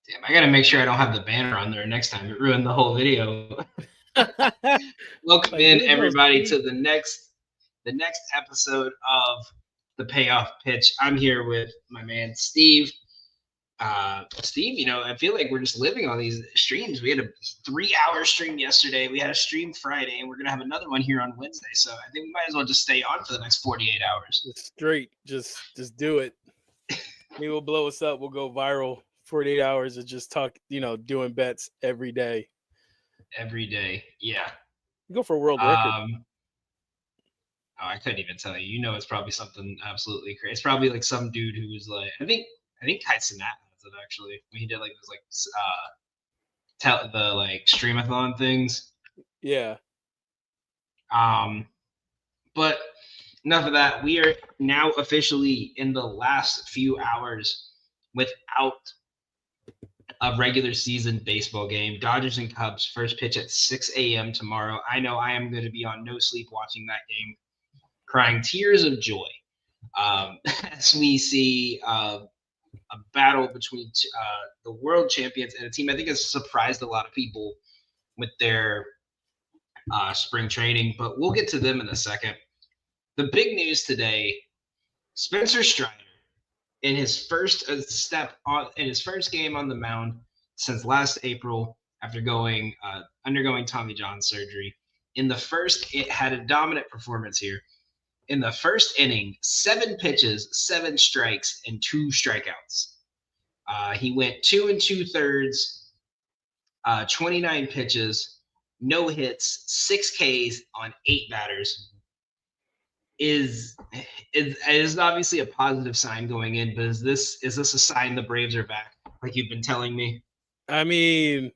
Damn, I gotta make sure I don't have the banner on there next time. It ruined the whole video. Welcome Like, in here you go, everybody Steve. to the next episode of the Payoff Pitch. I'm here with my man Steve. Steve, I feel like we're just living on these streams. We had a 3 hour stream yesterday. We had a stream Friday, and we're gonna have another one here on Wednesday. So I think we might as well just stay on for the next 48 hours. Just straight. Just do it. Maybe will blow us up. We'll go viral 48 hours of just talk, doing bets every day. Every day. Yeah. Go for a world record. Oh, I couldn't even tell you. It's probably something absolutely crazy. It's probably like some dude who was like, I think Kai Cenat has it actually. When he did like those like tell the like streamathon things. Yeah. But enough of that. We are now officially in the last few hours without a regular season baseball game. Dodgers and Cubs first pitch at 6 a.m. tomorrow. I know I am going to be on no sleep watching that game, crying tears of joy as we see a battle between the world champions and a team I think has surprised a lot of people with their spring training, but we'll get to them in a second. The big news today, Spencer Strider, in his first in his first game on the mound since last April after undergoing Tommy John surgery. In the first, it had a dominant performance here. In the first inning, 7 pitches, 7 strikes, and 2 strikeouts. He went 2 2/3, 29 pitches, no hits, 6 Ks on 8 batters. Is obviously a positive sign going in, but is this a sign the Braves are back, like you've been telling me? I mean,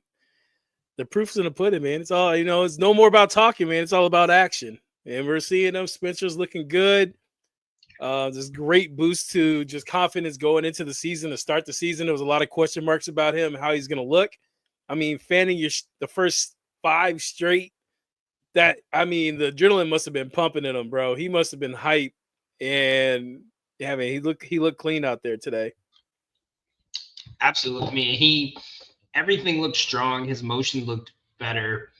the proof's in the pudding, man. It's all, it's no more about talking, man. It's all about action. And we're seeing them. Spencer's looking good. This great boost to just confidence going into the season. To start the season, there was a lot of question marks about him, how he's going to look. I mean, fanning the first 5 straight, the adrenaline must have been pumping in him, bro. He must have been hyped. And yeah, man, he looked clean out there today. Absolutely. I mean, everything looked strong. His motion looked better.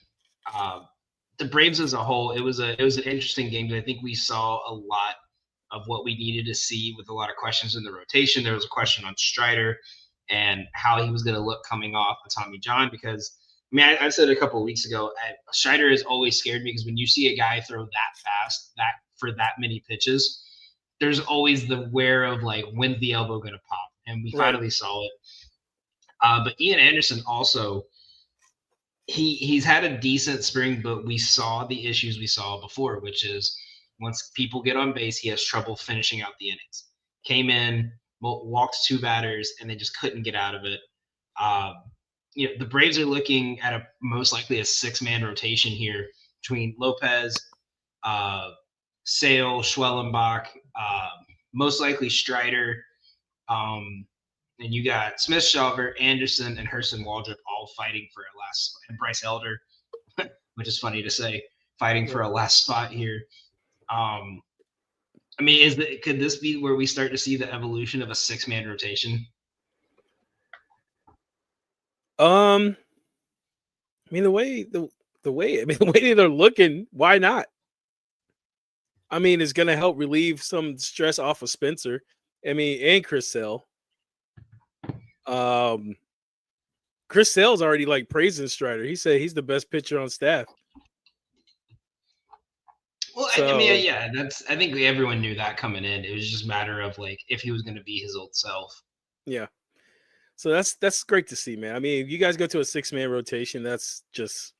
The Braves as a whole, it was an interesting game. I think we saw a lot of what we needed to see with a lot of questions in the rotation. There was a question on Strider and how he was going to look coming off of Tommy John because, I said a couple of weeks ago, Strider has always scared me because when you see a guy throw that fast, that for that many pitches, there's always the wear of like, when's the elbow going to pop? And we finally saw it. But Ian Anderson also, he's had a decent spring, but we saw the issues we saw before, which is once people get on base, he has trouble finishing out the innings. Came in, walked 2 batters, and they just couldn't get out of it. The Braves are looking at most likely a 6-man rotation here between Lopez, Sale, Schwellenbach, most likely Strider, and you got Smith, Shawver, Anderson, and Hurston Waldrop all fighting for a last spot, and Bryce Elder, which is funny to say, fighting for a last spot here. Could this be where we start to see the evolution of a 6-man rotation? The way they're looking, why not? It's going to help relieve some stress off of Spencer. And Chris Sale. Chris Sale's already like praising Strider. He said he's the best pitcher on staff. Well, I think everyone knew that coming in. It was just a matter of like if he was going to be his old self. Yeah. So that's great to see, man. If you guys go to a 6-man rotation, that's just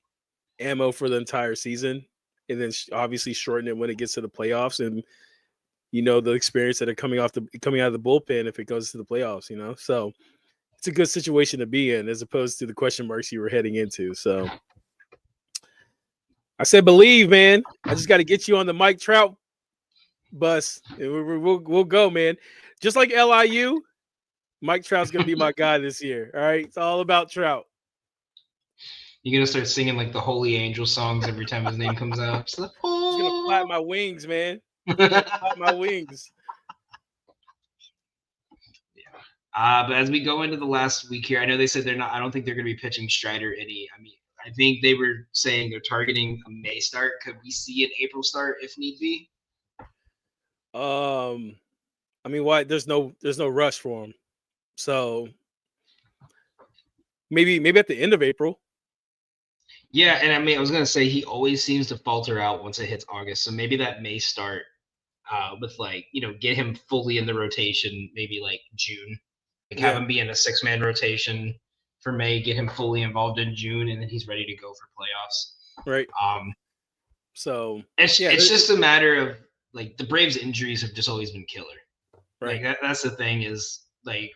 ammo for the entire season, and then obviously shorten it when it gets to the playoffs, and the experience that are coming out of the bullpen if it goes to the playoffs. So it's a good situation to be in as opposed to the question marks you were heading into. So I said, believe, man. I just got to get you on the Mike Trout bus. We'll go, man. Just like LIU, Mike Trout's going to be my guy this year. All right. It's all about Trout. You're going to start singing like the Holy Angel songs every time his name comes out. Just going to flap my wings, man. Flap my wings. But as we go into the last week here, I know they said they're not. I don't think they're going to be pitching Strider any. I mean, I think they were saying they're targeting a May start. Could we see an April start if need be? I mean, why? There's no rush for him, so maybe at the end of April. Yeah, and I mean, I was gonna say he always seems to falter out once it hits August, so maybe that May start with like get him fully in the rotation, maybe like June, like have Yeah, him be in a 6-man rotation for May, get him fully involved in June, and then he's ready to go for playoffs. right. Um, So it's yeah, it's just a matter of like the Braves' injuries have just always been killer. right. Like that's the thing is like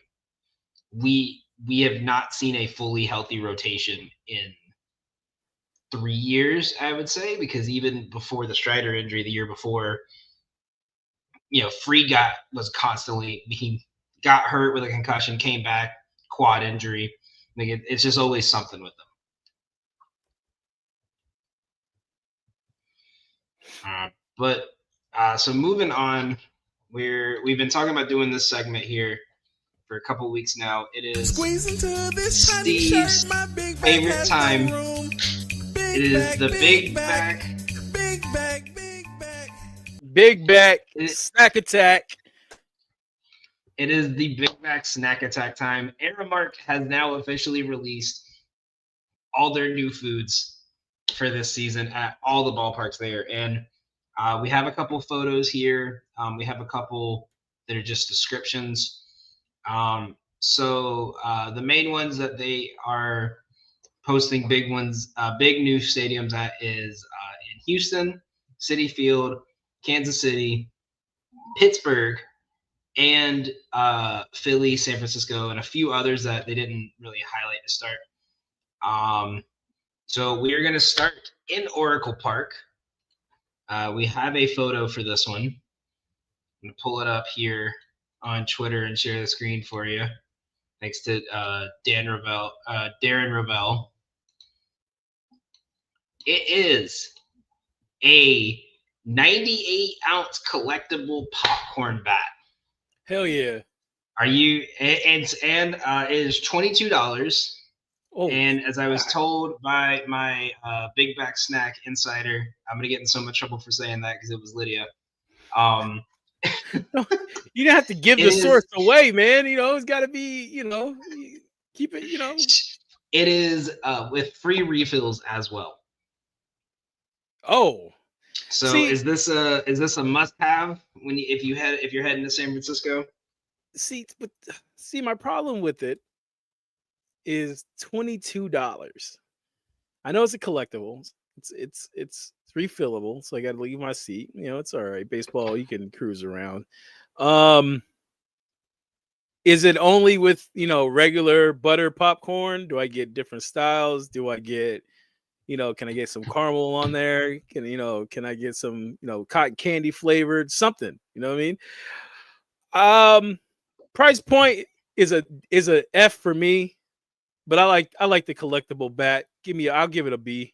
we have not seen a fully healthy rotation in 3 years, I would say, because even before the Strider injury the year before, Free was constantly he got hurt with a concussion, came back, quad injury. Like it's just always something with them. So moving on, we've been talking about doing this segment here for a couple weeks now. It is Steve's favorite time. It is the Big Back. Big back snack attack. It is the Big Back snack attack time. Aramark has now officially released all their new foods for this season at all the ballparks there. And we have a couple photos here. We have a couple that are just descriptions. So the main ones that they are posting big new stadiums at is in Houston, Citi Field, Kansas City, Pittsburgh, and Philly, San Francisco, and a few others that they didn't really highlight to start. So we are going to start in Oracle Park. We have a photo for this one. I'm going to pull it up here on Twitter and share the screen for you. Thanks to Darren Ravel. It is a 98-ounce collectible popcorn bat. Hell yeah! Are you? And it is $22. Oh, and as I was told by my Big Back Snack insider, I'm gonna get in so much trouble for saying that because it was Lydia. You don't have to give the source away, man. It's got to be, keep it. It is with free refills as well. Oh, so is this a must-have if you're heading to San Francisco? See, my problem with it is $22. I know it's a collectible. It's refillable, so I got to leave my seat. It's all right. Baseball, you can cruise around. Is it only with regular butter popcorn? Do I get different styles? Do I get can I get some caramel on there? Can I get some cotton candy flavored something? You know what I mean? Price point is a F for me, but I like the collectible bat. I'll give it a B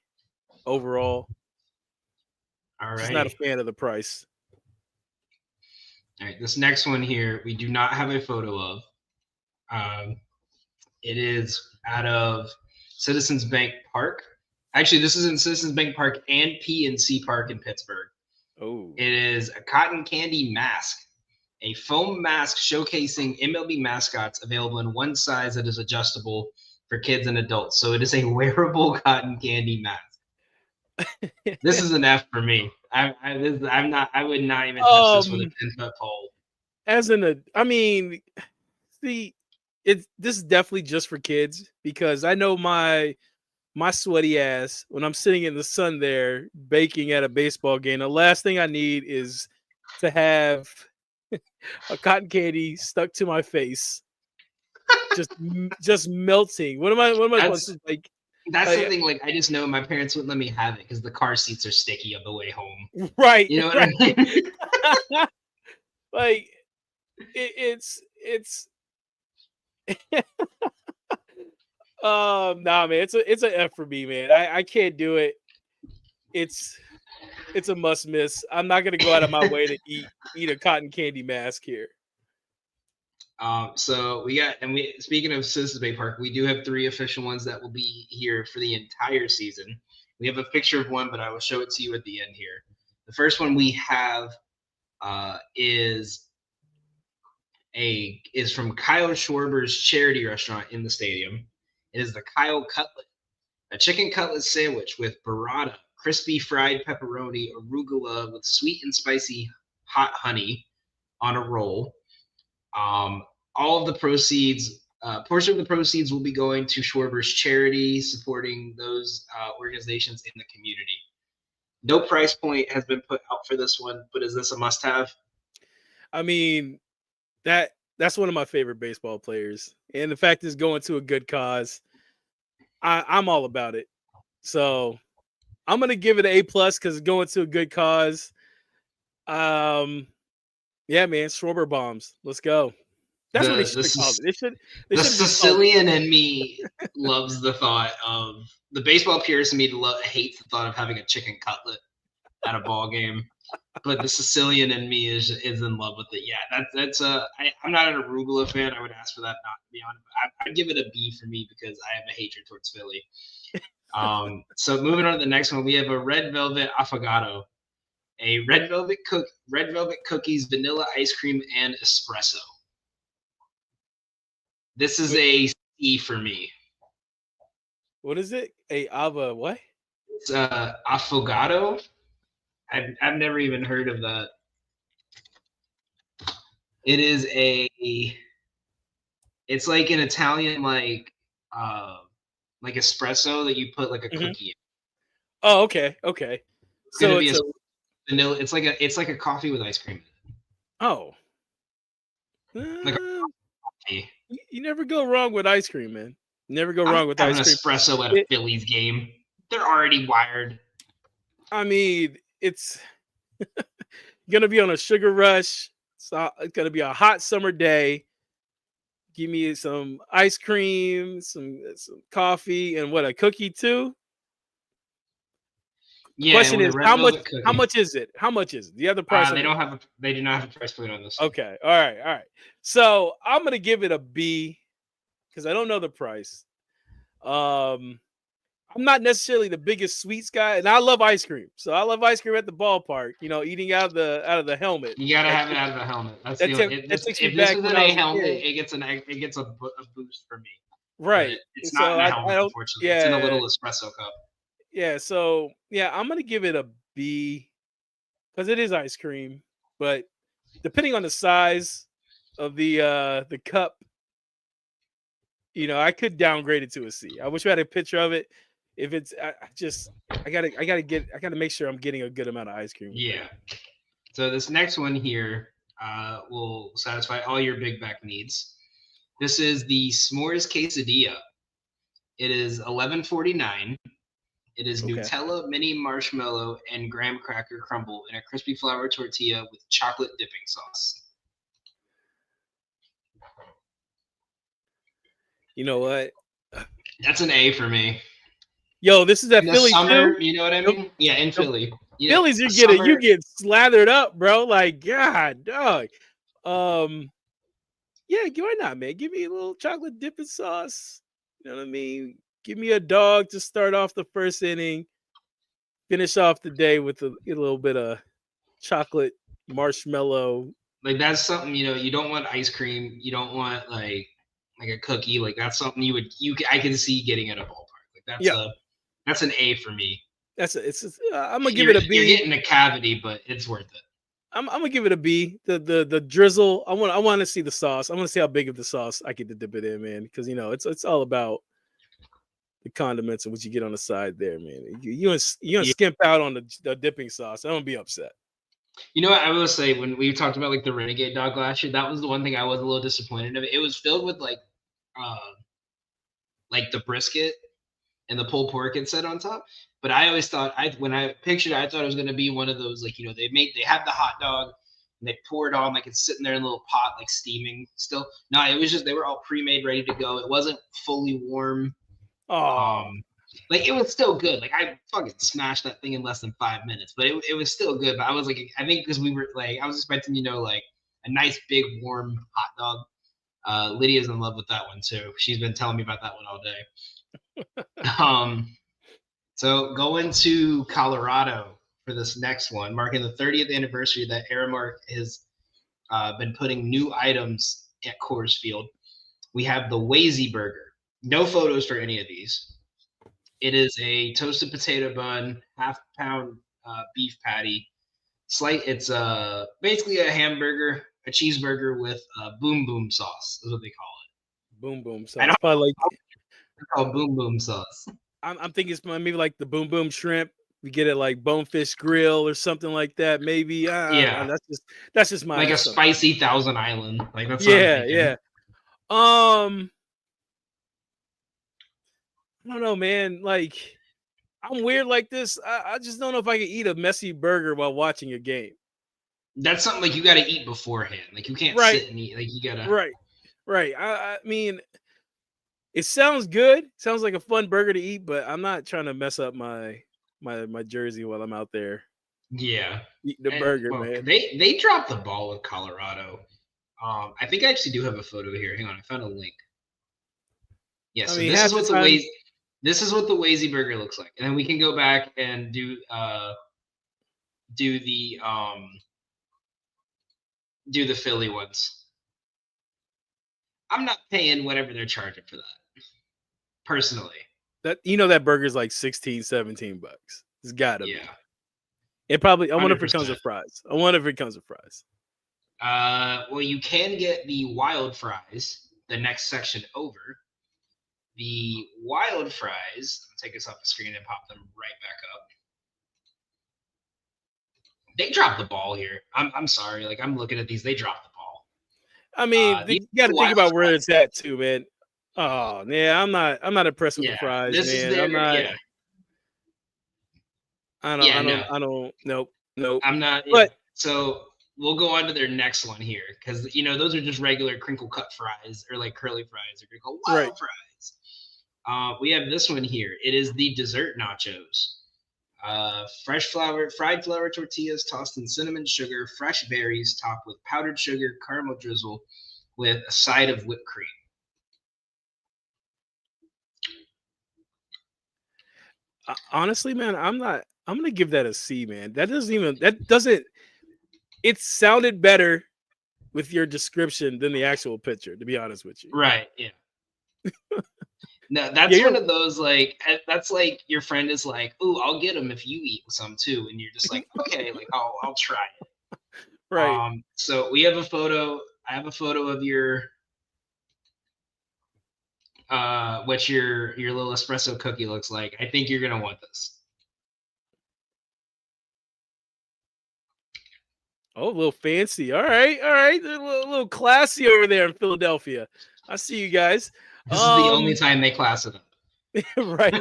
overall. All right. Just not a fan of the price. All right, this next one here, we do not have a photo of. It is out of Citizens Bank Park. Actually, this is in Citizens Bank Park and PNC Park in Pittsburgh. Oh. It is a cotton candy mask, a foam mask showcasing MLB mascots available in one size that is adjustable for kids and adults. So it is a wearable cotton candy mask. This is an F for me. I would not even touch this with a 10-foot pole. This is definitely just for kids because I know my sweaty ass when I'm sitting in the sun there baking at a baseball game. The last thing I need is to have a cotton candy stuck to my face, just melting. What am I supposed to like? That's something like I just know my parents wouldn't let me have it because the car seats are sticky on the way home. Right. You know what I mean? Like it's nah, man, it's an F for me, man. I can't do it. It's a must miss. I'm not gonna go out of my way to eat a cotton candy mask here. So speaking of Citizens Bay Park, we do have 3 official ones that will be here for the entire season. We have a picture of one, but I will show it to you at the end here. The first one we have is from Kyle Schwarber's charity restaurant in the stadium. It is the Kyle Cutlet, a chicken cutlet sandwich with burrata, crispy fried pepperoni, arugula with sweet and spicy hot honey on a roll. All of the proceeds, portion of the proceeds will be going to Schwarber's charity, supporting those organizations in the community. No price point has been put out for this one, but is this a must-have? I mean, that's one of my favorite baseball players, and the fact is going to a good cause. I'm all about it. So I'm gonna give it an A+ because it's going to a good cause. Yeah, man, Schwarber bombs. Let's go. That's what they should have called it. The Sicilian in me loves the thought of the baseball purist in me hates the thought of having a chicken cutlet at a ball game, but the Sicilian in me is in love with it. Yeah, that's I'm not an arugula fan. I would ask for that, not to be honest. I'd give it a B for me because I have a hatred towards Philly. So moving on to the next one, we have a red velvet affogato, a red velvet cookies, vanilla ice cream, and espresso. This is a C for me. What is it? A ava what? It's affogato. I've never even heard of that. It is it's like an Italian like espresso that you put like a cookie in. Oh, okay. So it's vanilla. It's like a coffee with ice cream. Oh. Like a coffee. You never go wrong with ice cream, man. Never go wrong with ice cream. Espresso at a Phillies game. They're already wired. I mean, it's gonna be on a sugar rush. So it's gonna be a hot summer day. Give me some ice cream, some coffee, and a cookie too. Yeah. Question is how much is it? How much is it? Do you have the price? They do not have a price point on this. Okay. All right. So I'm gonna give it a B because I don't know the price. I'm not necessarily the biggest sweets guy, and I love ice cream. So I love ice cream at the ballpark. Eating out of the helmet. You gotta have it out of the helmet. If this is an A helmet, it gets a boost for me. Right. It's not in a helmet, unfortunately. It's in a little espresso cup. Yeah. So I'm gonna give it a B because it is ice cream, but depending on the size of the cup, I could downgrade it to a C. I wish we had a picture of it. If it's, I gotta make sure I'm getting a good amount of ice cream. Yeah. So this next one here will satisfy all your big back needs. This is the s'mores quesadilla. It is $11.49. It is Nutella, mini marshmallow, and graham cracker crumble in a crispy flour tortilla with chocolate dipping sauce. You know what? That's an A for me. Yo, this is at Philly summer, too. You know what I mean? Yeah, in Philly. Phillies, you get slathered up, bro. Like, God, dog. Yeah, why not, man? Give me a little chocolate dipping sauce. You know what I mean? Give me a dog to start off the first inning. Finish off the day with a little bit of chocolate marshmallow. Like that's something, you don't want ice cream. You don't want like a cookie. Like that's something I can see getting at a ballpark. Like that's an A for me. I'm gonna give it a B. You're getting a cavity, but it's worth it. I'm gonna give it a B. The drizzle. I want to see the sauce. I want to see how big of the sauce I get to dip it in, man. Because it's all about the condiments and what you get on the side there, man. You gonna skimp out on the dipping sauce. I'm gonna be upset. You know what I will say, when we talked about like the Renegade dog last year, that was the one thing I was a little disappointed of. It was filled with like the brisket and the pulled pork it said on top. But I always thought when I pictured it, I thought it was going to be one of those, like, they had the hot dog and they pour it on like it's sitting there in a little pot, like steaming still. No, it was just, they were all pre-made, ready to go. It wasn't fully warm. Like it was still good. Like I fucking smashed that thing in less than 5 minutes, but it was still good. But I was like, I think because we were like, I was expecting, like a nice big warm hot dog. Lydia's in love with that one too. She's been telling me about that one all day. So going to Colorado for this next one, marking the 30th anniversary that Aramark has been putting new items at Coors Field. We have the Wazy Burger. No photos for any of these. It is a toasted potato bun, half-pound beef patty. It's basically a hamburger, a cheeseburger with boom boom sauce is what they call it. Boom boom sauce. Probably like it's called boom boom sauce. I'm thinking it's maybe like the boom boom shrimp. We get it like Bonefish Grill or something like that. Maybe yeah, that's just my like a spicy Thousand Island. Like that's yeah. I don't know, man. Like I'm weird like this. I just don't know if I can eat a messy burger while watching a game. That's something like you got to eat beforehand. Like you can't sit and eat. Like you gotta. Right. I mean, it sounds good. Sounds like a fun burger to eat, but I'm not trying to mess up my jersey while I'm out there. Yeah, eating the burger, man. They dropped the ball with Colorado. I think I actually do have a photo here. Hang on, I found a link. Yeah, so this is what the Wazy Burger looks like, and then we can go back and do the Philly ones. I'm not paying whatever they're charging for that. Personally. That burger's like 16, 17 bucks. It's gotta be. It probably I wonder if it comes with fries. Well, you can get the wild fries the next section over. The wild fries, I'll take this off the screen and pop them right back up. They dropped the ball here. I'm sorry. Like I'm looking at these, they dropped the ball. I mean, you got to think about where it's at too, man. Oh yeah, I'm not impressed with the fries, man. Nope. I'm not. But so we'll go on to their next one here because those are just regular crinkle cut fries or like curly fries or called wild fries. We have this one here. It is the dessert nachos. Fried flour tortillas tossed in cinnamon sugar, fresh berries topped with powdered sugar, caramel drizzle, with a side of whipped cream. Honestly, man, I'm gonna give that a C, man. It sounded better with your description than the actual picture, to be honest with you. Right, yeah. No, that's one of those that's like your friend is like, "Ooh, I'll get them if you eat some too," and you're just like, "Okay, like I'll try it." Right. So we have a photo. I have a photo of your what your little espresso cookie looks like. I think you're gonna want this. Oh, a little fancy. All right. A little classy over there in Philadelphia. I see you guys. This is the only time they class it up. Right.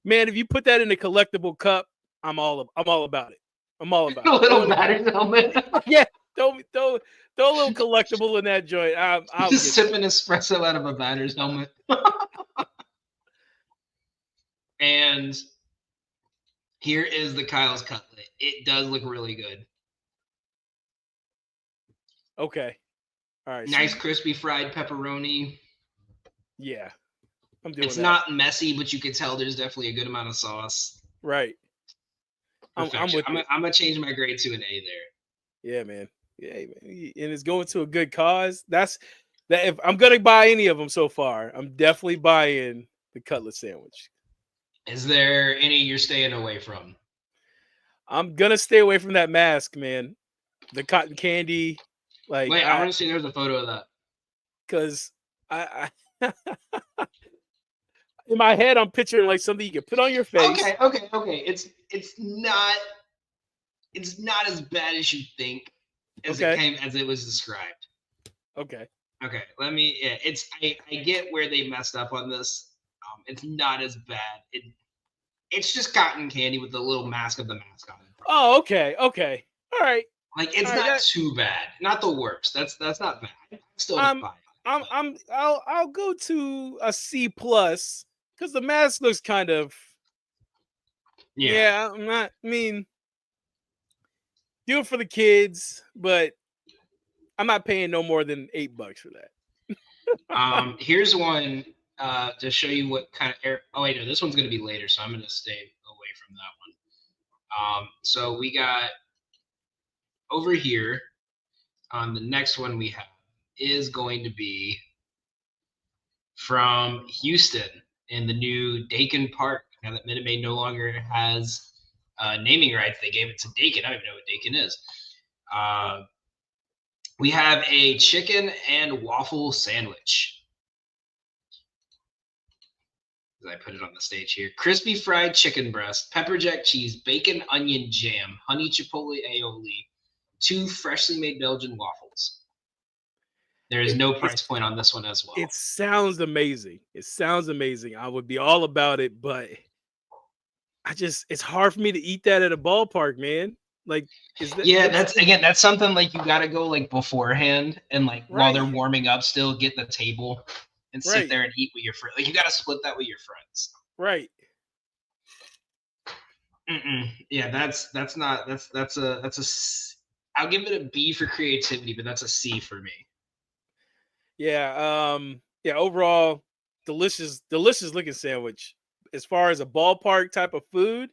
Man, if you put that in a collectible cup, I'm all about it. I'm all about it. A little battered helmet. Yeah, throw a little collectible in that joint. I'm just sipping espresso out of a batter's helmet. And here is the Kyle's cutlet. It does look really good. Okay. All right. Nice crispy fried pepperoni. Yeah. It's not messy, but you can tell there's definitely a good amount of sauce. Right. I'm gonna change my grade to an A there. Yeah, man. Yeah, man. And it's going to a good cause. That if I'm gonna buy any of them so far, I'm definitely buying the cutlet sandwich. Is there any you're staying away from? I'm gonna stay away from that mask, man. The cotton candy. Like, wait, I want to see there's a photo of that. Because I in my head, I'm picturing like something you can put on your face. Okay. It's not as bad as you think as it was described. Okay. Let me. Yeah, I get where they messed up on this. It's not as bad. It's just cotton candy with the little mask of the mask on it. Oh, okay. All right. Like it's not too bad. Not the worst. That's not bad. I'm still fine. I'll go to a C+ because the mask looks kind of. Yeah. I'm not. I mean, do it for the kids, but I'm not paying no more than $8 for that. Here's one to show you what kind of air. Oh wait, no, this one's gonna be later, so I'm gonna stay away from that one. So we got over here. The next one we have is going to be from Houston in the new Dakin Park. Now that Minute Maid no longer has naming rights, they gave it to Dakin. I don't even know what Dakin is. We have a chicken and waffle sandwich. As I put it on the stage here. Crispy fried chicken breast, pepper jack cheese, bacon onion jam, honey chipotle aioli, 2 freshly made Belgian waffles. There is no price point on this one as well. It sounds amazing. It sounds amazing. I would be all about it, but it's hard for me to eat that at a ballpark, man. Like, that's something like you got to go like beforehand and like while they're warming up, still get the table and sit there and eat with your friends. Like you got to split that with your friends. Right. Yeah, that's a. I'll give it a B for creativity, but that's a C for me. Yeah. Overall, delicious looking sandwich. As far as a ballpark type of food,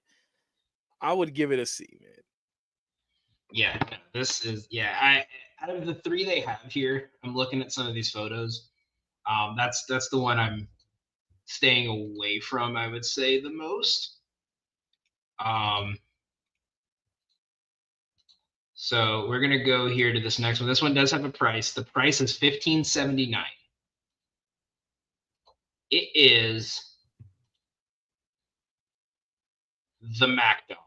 I would give it a C, man. Yeah, this is out of the 3 they have here, I'm looking at some of these photos. That's the one I'm staying away from, I would say, the most. So we're gonna go here to this next one. This one does have a price. The price is $15.79. It is the Mac Dog,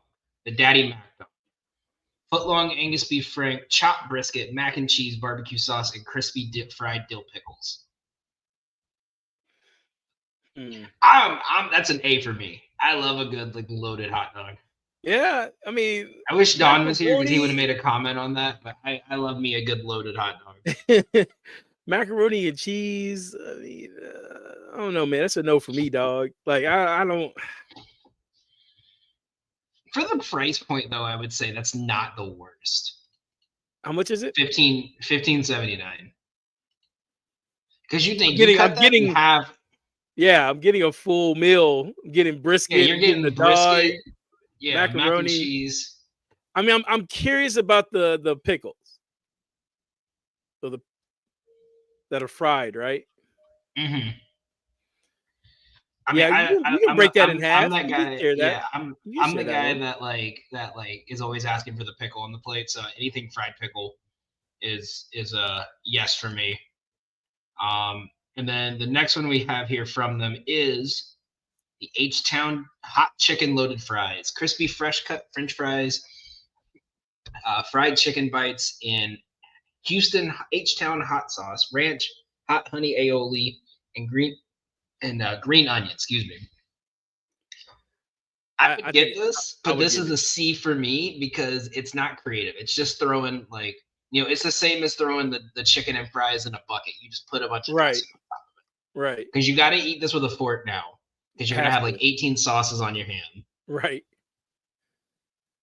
the Daddy Mac Dog. Footlong Angus beef frank, chopped brisket, mac and cheese, barbecue sauce, and crispy dip fried dill pickles. That's an A for me. I love a good like loaded hot dog. Yeah, I mean, I wish Don was here because he would have made a comment on that. But I love me a good loaded hot dog. Macaroni and cheese. I mean, I don't know, man. That's a no for me, dog. Like I don't. For the price point, though, I would say that's not the worst. How much is it? $15.79. Because you think I'm getting a full meal. I'm getting brisket. Yeah, you're getting the brisket. Yeah, macaroni, mac and cheese. I mean, I'm curious about the pickles. So that are fried, right? Mm-hmm. You can break that in half. I'm that guy. I'm the guy that is always asking for the pickle on the plate. So anything fried pickle is a yes for me. And then the next one we have here from them is the H-Town hot chicken loaded fries, crispy fresh cut French fries, fried chicken bites in Houston H-Town hot sauce, ranch, hot honey aioli, and green onion. Excuse me. I would get this, but this is a C for me because it's not creative. It's just throwing it's the same as throwing the chicken and fries in a bucket. You just put a bunch of dressing on top of it. Right. Because you got to eat this with a fork now because you're going to have like 18 sauces on your hand. Right.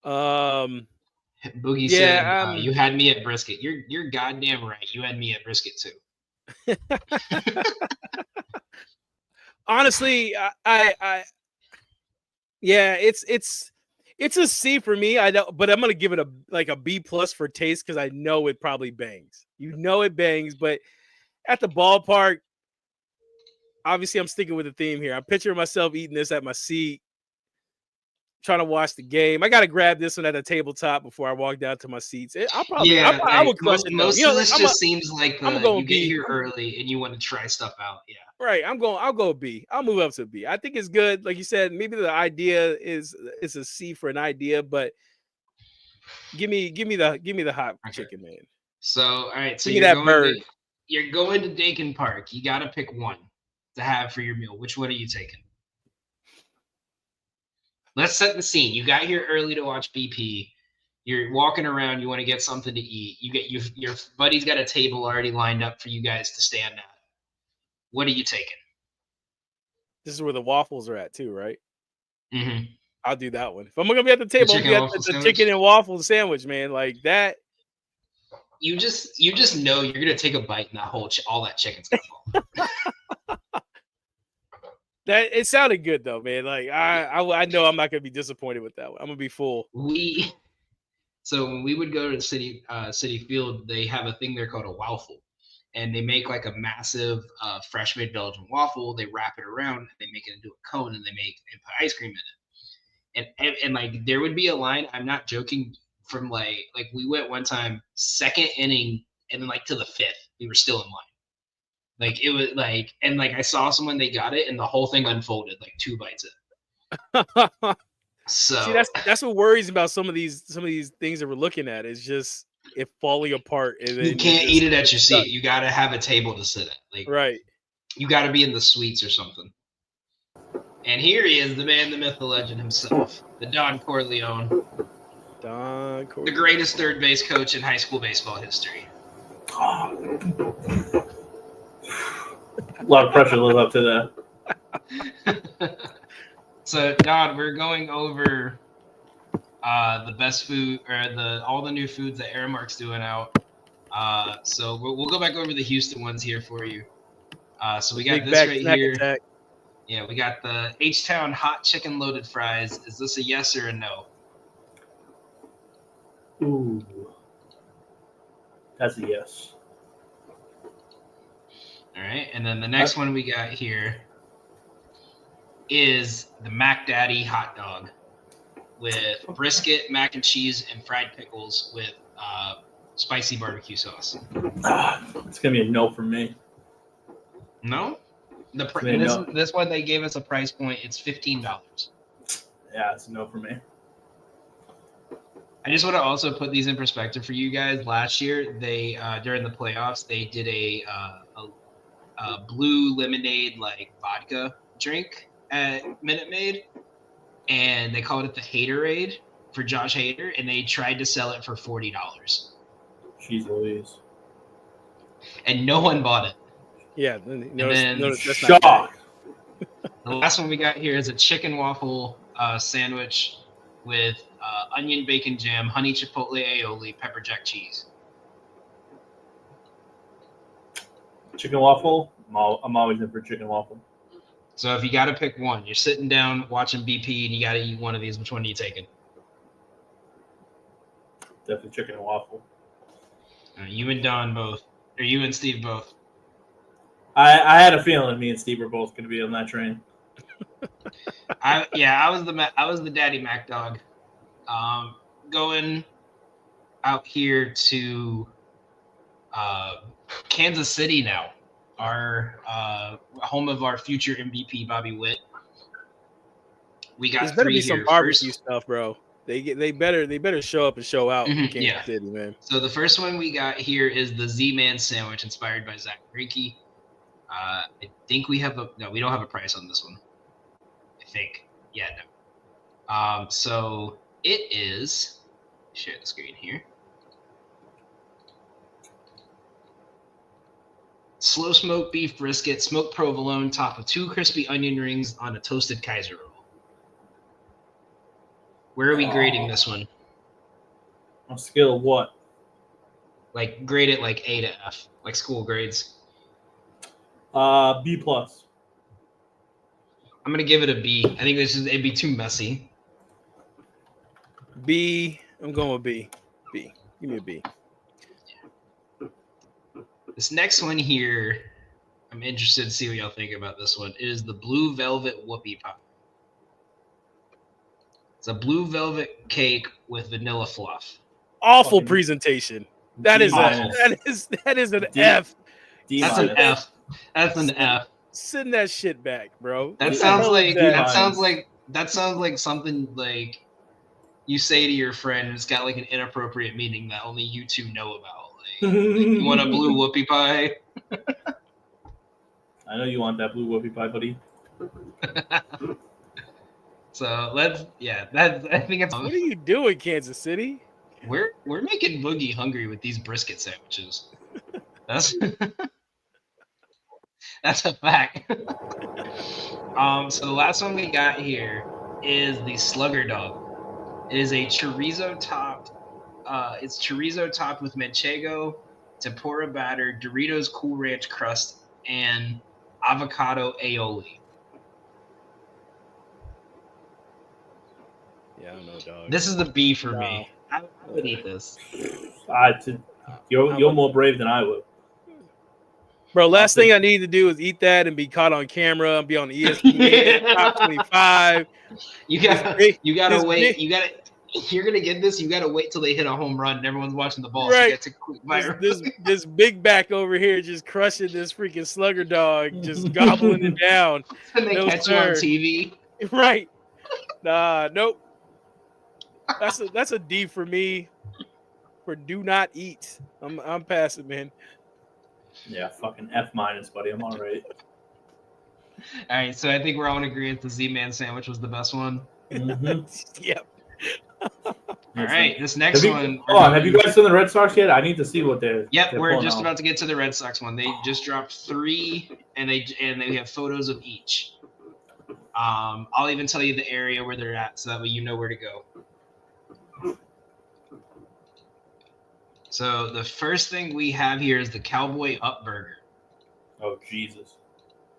Boogie said, you had me at brisket. You're goddamn right. You had me at brisket too. Honestly, it's a C for me. I know, but I'm gonna give it a B+ for taste because I know it probably bangs. It bangs, but at the ballpark, obviously I'm sticking with the theme here. I'm picturing myself eating this at my seat, trying to watch the game. I got to grab this one at the tabletop before I walk down to my seats. I would crush it. Most of this just seems like you get here early and you want to try stuff out. Yeah. Right. I'll go B. I'll move up to B. I think it's good. Like you said, maybe the idea is a C for an idea, but give me the hot chicken, man. So all right. So give me that bird. You're going to Dakin Park. You got to pick one to have for your meal. Which one are you taking? Let's set the scene. You got here early to watch BP. You're walking around. You want to get something to eat. You get your buddy's got a table already lined up for you guys to stand at. What are you taking? This is where the waffles are at too, right? Mm-hmm. I'll do that one. If I'm gonna be at the table, I'll be at the chicken and waffle sandwich, man. Like that. you just know you're gonna take a bite and that whole all that chicken's gonna fall. That it sounded good though, man. Like I know I'm not gonna be disappointed with that one. I'm gonna be full. So when we would go to City Field, they have a thing there called a waffle, and they make like a massive fresh made Belgian waffle. They wrap it around, and they make it into a cone, and put ice cream in it. And like there would be a line. I'm not joking. From like we went one time, second inning, and then like to the fifth, we were still in line. Like it was like, and like I saw someone, they got it, and the whole thing unfolded like 2 bites in. So see, that's what worries about some of these things that we're looking at is just it falling apart. And then you can't eat it at your seat. You got to have a table to sit at. Like right. You got to be in the suites or something. And here he is, the man, the myth, the legend himself, the Don Corleone. The greatest third base coach in high school baseball history. A lot of pressure to live up to that. So, Don, we're going over the best food or all the new foods that Aramark's doing out. So we'll go back over the Houston ones here for you. So we got this right here. Attack. Yeah, we got the H-Town hot chicken loaded fries. Is this a yes or a no? Ooh, that's a yes. All right, and then the next one we got here is the Mac Daddy hot dog with brisket, mac and cheese, and fried pickles with spicy barbecue sauce. It's gonna be a no for me. No, this one they gave us a price point. It's $15. Yeah, it's a no for me. I just want to also put these in perspective for you guys. Last year, they during the playoffs, they did a blue lemonade like vodka drink at Minute Maid, and they called it the Haterade for Josh Hader, and they tried to sell it for $40. Jeez Louise. And no one bought it. Yeah, that's shock. The last one we got here is a chicken waffle sandwich with onion bacon jam, honey chipotle aioli, pepper jack cheese. Chicken waffle? I'm always in for chicken waffle. So if you got to pick one, you're sitting down watching BP and you got to eat one of these, which one are you taking? Definitely chicken and waffle. You and Don both, or you and Steve both. I had a feeling me and Steve were both going to be on that train. I was the Daddy Mac dog. Going out here to Kansas City now, our home of our future MVP Bobby Witt. We got There's better be some barbecue stuff, stuff, bro. They better show up and show out in Kansas City, man. So the first one we got here is the Z-Man sandwich inspired by Zach Greinke. I think we don't have a price on this one. I think. Yeah, no. So it is, share the screen here. Slow smoked beef brisket, smoked provolone, topped with 2 crispy onion rings on a toasted Kaiser roll. Where are we grading this one? On a scale of what? Like grade it like A to F, like school grades. B plus. I'm gonna give it a B. I think it'd be too messy. B. I'm going with B. B. Give me a B. This next one here, I'm interested to see what y'all think about this one. It is the Blue Velvet Whoopie Pie. It's a blue velvet cake with vanilla fluff. Awful presentation. That is an F. That's an F. That's an F. Send that shit back, bro. That sounds like something like you say to your friend, and it's got like an inappropriate meaning that only you two know about. Like you want a blue whoopie pie? I know you want that blue whoopie pie, buddy. So I think it's. What are you doing, Kansas City? We're making Boogie hungry with these brisket sandwiches. That's a fact. So the last one we got here is the Slugger Dog. It is a chorizo topped It's chorizo topped with manchego, tempura batter, Doritos Cool Ranch crust, and avocado aioli. Yeah, I don't know, dog. This is the B for No. me. I would eat this. You're more brave than I would. Bro, last thing I need to do is eat that and be caught on camera and be on ESPN top 25. You gotta wait. You're gonna get this. You gotta wait till they hit a home run and everyone's watching the ball. Right. So you gotta take a quick bite. This big back over here just crushing this freaking slugger dog, just gobbling it down. And they catch you on TV. Right. Nah, nope. That's a D for me. For do not eat. I'm passing, man. Yeah, fucking F-, buddy. I'm all right. All right, so I think we're all in agreement the Z-Man sandwich was the best one. Mm-hmm. Yep. All right, this next one. Have you guys seen the Red Sox yet? I need to see what they're. Yep, they're we're just about to get to the Red Sox one. They just dropped 3, and they have photos of each. I'll even tell you the area where they're at, so that way you know where to go. So the first thing we have here is the Cowboy Up Burger. Oh, Jesus.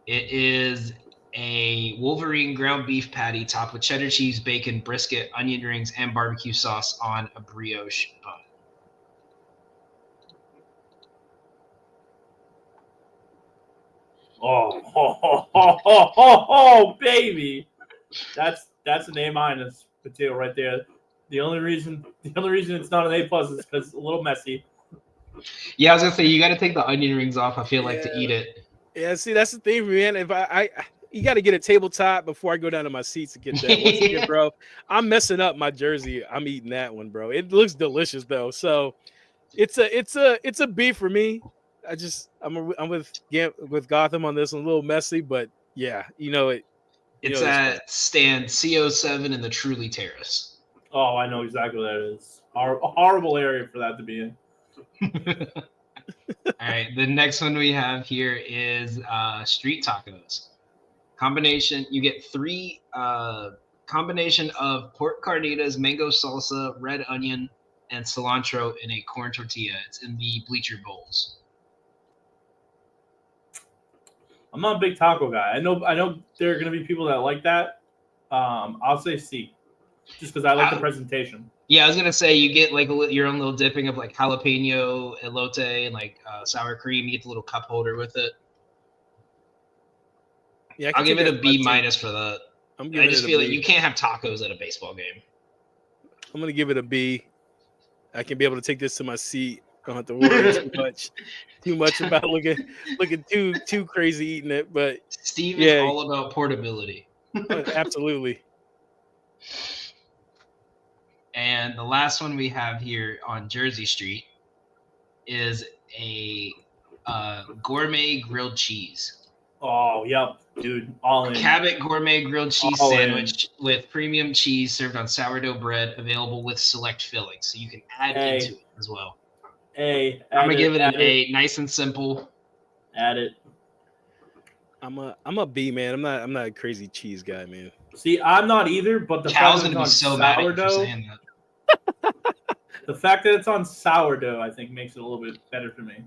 It is a Wolverine ground beef patty topped with cheddar cheese, bacon, brisket, onion rings, and barbecue sauce on a brioche bun. Oh, baby. That's an A- potato right there. The only reason it's not an A+ is because it's a little messy. Yeah, I was gonna say you got to take the onion rings off. I feel like to eat it. Yeah, see, that's the thing, man. If I you got to get a tabletop before I go down to my seats to get that. Once again, bro, I'm messing up my jersey. I'm eating that one, bro. It looks delicious though, so it's a B for me. I'm with Gotham on this one. A little messy, but yeah, it. It's at stand CO7 in the Truly Terrace. Oh, I know exactly what that is. A horrible area for that to be in. All right, the next one we have here is street tacos. Combination, you get 3 combination of pork carnitas, mango salsa, red onion, and cilantro in a corn tortilla. It's in the bleacher bowls. I'm not a big taco guy. I know there are going to be people that like that. I'll say C, just because I like the presentation. Yeah, I was gonna say you get like your own little dipping of like jalapeno, elote, and like sour cream. You get the little cup holder with it. Yeah, I'll give it a B- for that. I just feel like you can't have tacos at a baseball game. I'm gonna give it a B. I can be able to take this to my seat. I don't have to worry too much about looking too crazy eating it. But Steve is all about portability. Absolutely. And the last one we have here on Jersey Street is a gourmet grilled cheese. Oh, yep, dude. All in. Cabot gourmet grilled cheese sandwich with premium cheese served on sourdough bread, available with select fillings. So you can add into it as well. I'm gonna give it an A. Nice and simple. Add it. I'm a B, man. I'm not a crazy cheese guy, man. See, I'm not either, but the Cal's gonna be so mad at you for saying that. The fact that it's on sourdough, I think, makes it a little bit better for me.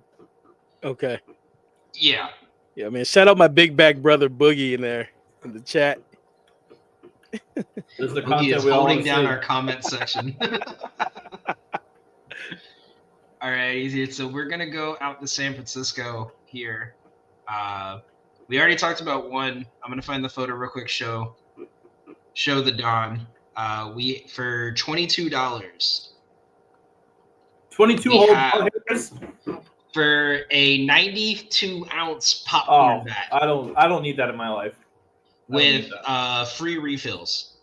Okay. Yeah. Yeah, man. Shout out my big back brother Boogie in there in the chat. This is the Boogie content is we all holding down see. our comment section. All right, easy. So we're gonna go out to San Francisco here. We already talked about one. I'm gonna find the photo real quick. Show the Don. We for $22. 22 whole hairs for a 92-ounce popcorn bag. I don't need that in my life. With free refills.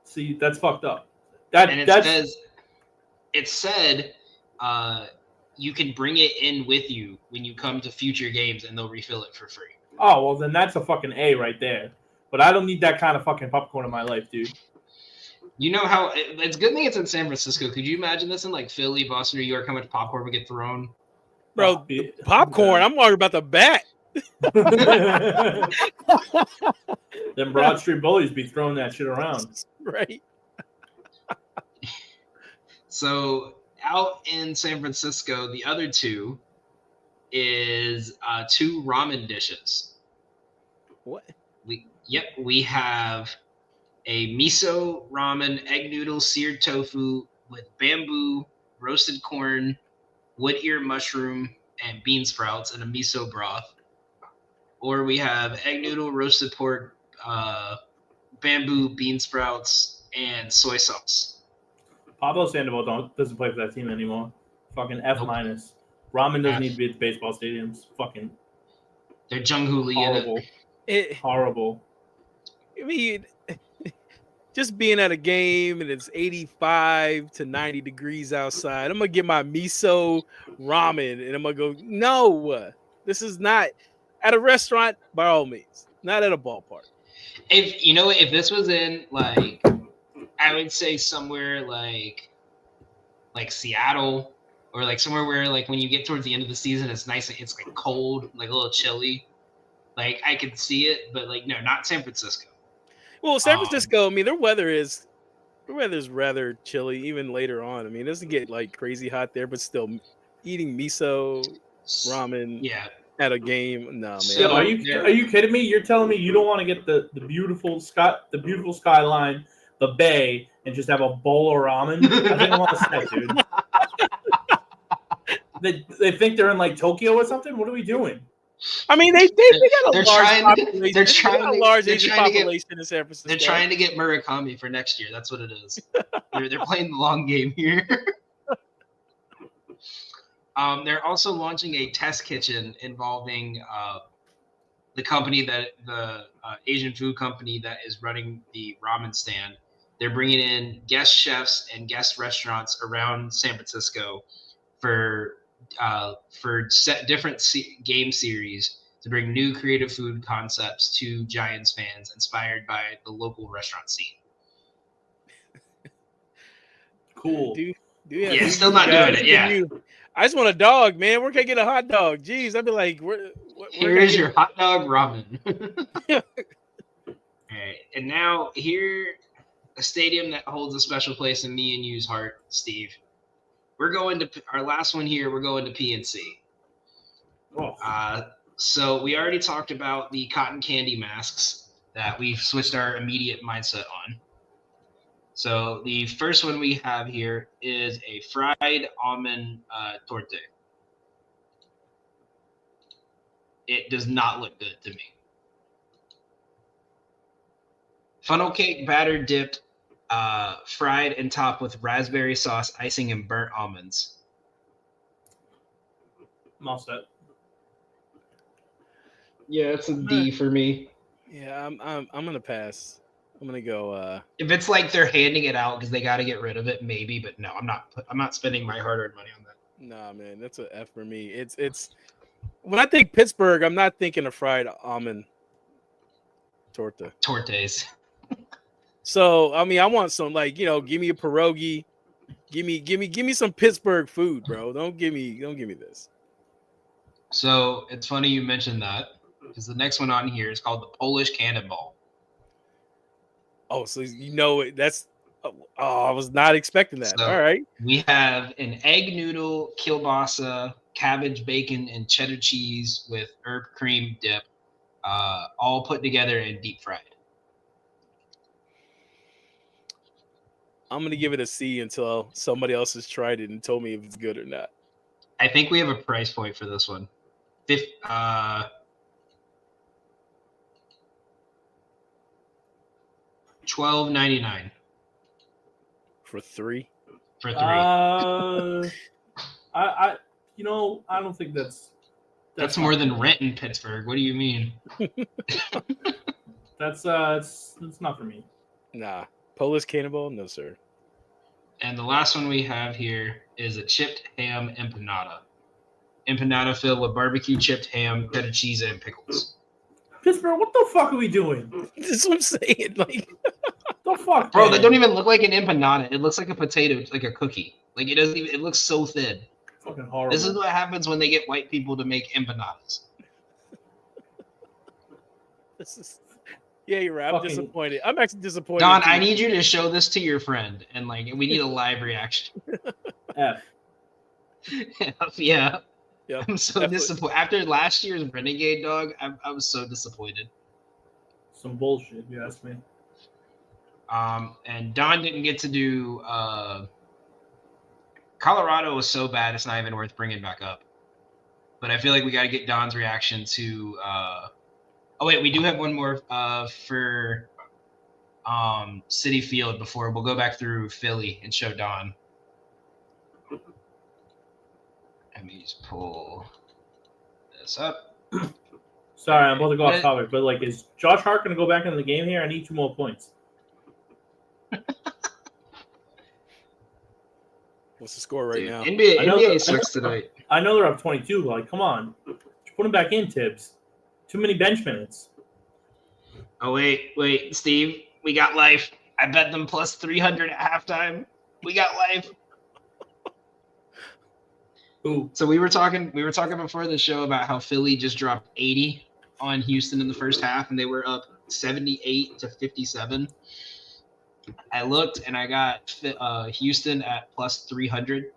See, that's fucked up. It said you can bring it in with you when you come to future games, and they'll refill it for free. Oh, well, then that's a fucking A right there. But I don't need that kind of fucking popcorn in my life, dude. You know how it's a good thing it's in San Francisco. Could you imagine this in like Philly, Boston, New York? How much popcorn would get thrown? Bro, popcorn. I'm worried about the bat. Them Broad Street bullies be throwing that shit around. Right. So out in San Francisco, the other two is 2 ramen dishes. What? We have a miso ramen egg noodle seared tofu with bamboo, roasted corn, wood ear mushroom, and bean sprouts in a miso broth. Or we have egg noodle, roasted pork, bamboo, bean sprouts, and soy sauce. Pablo Sandoval doesn't play for that team anymore. Fucking F minus. Ramen doesn't need to be at the baseball stadiums. Fucking. They're Jung-Hoo Lee horrible. Horrible. I mean, just being at a game and it's 85 to 90 degrees outside, I'm gonna get my miso ramen and I'm gonna go. No, this is not at a restaurant. By all means, not at a ballpark. If this was in like, I would say somewhere like Seattle, or like somewhere where like when you get towards the end of the season, it's nice. It's like cold, like a little chilly. Like I could see it, but like no, not San Francisco. Well, San Francisco, I mean, their weather's rather chilly even later on. I mean, it doesn't get like crazy hot there, but still eating miso ramen at a game. No, man. So are you kidding me? You're telling me you don't want to get the beautiful skyline, the bay, and just have a bowl of ramen? I think I want to step, dude. They think they're in like Tokyo or something? What are we doing? I mean, they got a large population. They're trying a large Asian population in San Francisco. They're trying to get Murakami for next year. That's what it is. they're playing the long game here. They're also launching a test kitchen involving the company the Asian food company that is running the ramen stand. They're bringing in guest chefs and guest restaurants around San Francisco for different game series to bring new creative food concepts to Giants fans inspired by the local restaurant scene. Cool. Still not doing it. Yeah. I just want a dog, man. Where can I get a hot dog? Jeez, I'd be like, here's your hot dog ramen. All right, and now here, a stadium that holds a special place in me and you's heart, Steve. We're going to our last one here. We're going to PNC. Oh. So we already talked about the cotton candy masks that we've switched our immediate mindset on. So the first one we have here is a fried almond torte. It does not look good to me. Funnel cake batter dipped, fried and topped with raspberry sauce, icing, and burnt almonds. I'm all set. Yeah, it's a D for me. Yeah, I'm gonna pass. I'm gonna go. If it's like they're handing it out because they got to get rid of it, maybe. But no, I'm not spending my hard-earned money on that. Nah, man, that's a F for me. It's when I think Pittsburgh, I'm not thinking of fried almond tortes. So I mean, I want some give me a pierogi, give me some Pittsburgh food, bro. Don't give me this. So it's funny you mentioned that because the next one on here is called the Polish Cannonball. Oh, so that's. Oh, I was not expecting that. So all right. We have an egg noodle, kielbasa, cabbage, bacon, and cheddar cheese with herb cream dip, all put together and deep fried. I'm gonna give it a C until somebody else has tried it and told me if it's good or not. I think we have a price point for this one. $12.99 for three. I don't think that's more than rent in Pittsburgh. What do you mean? That's not for me. Nah, Polish Cannonball, no sir. And the last one we have here is a chipped ham empanada. Empanada filled with barbecue, chipped ham, cheddar cheese, and pickles. Pittsburgh, what the fuck are we doing? That's what I'm saying. Like, the fuck, bro, that don't even look like an empanada. It looks like a potato, like a cookie. Like it doesn't even. It looks so thin. Fucking horrible. This is what happens when they get white people to make empanadas. Yeah, you're right. I'm disappointed. I'm actually disappointed. Don, I need you to show this to your friend, and like we need a live reaction. F. Yeah. Yep, I'm so definitely. disappointed. After last year's Renegade dog, I was so disappointed. Some bullshit, if you ask me. And Don didn't get to do. Colorado was so bad, it's not even worth bringing back up. But I feel like we got to get Don's reaction to. Oh wait, we do have one more for City Field before we'll go back through Philly and show Don. Let me just pull this up. Sorry, I'm about to go off topic, but like, is Josh Hart going to go back into the game here? I need 2 more points. What's the score right now? NBA sucks tonight. I know they're up 22, but like, come on. Just put him back in, Tibbs. Too many bench minutes. Oh, wait, Steve. We got life. I bet them plus 300 at halftime. We got life. Ooh. So we were talking before the show about how Philly just dropped 80 on Houston in the first half, and they were up 78-57. I looked, and I got Houston at plus 300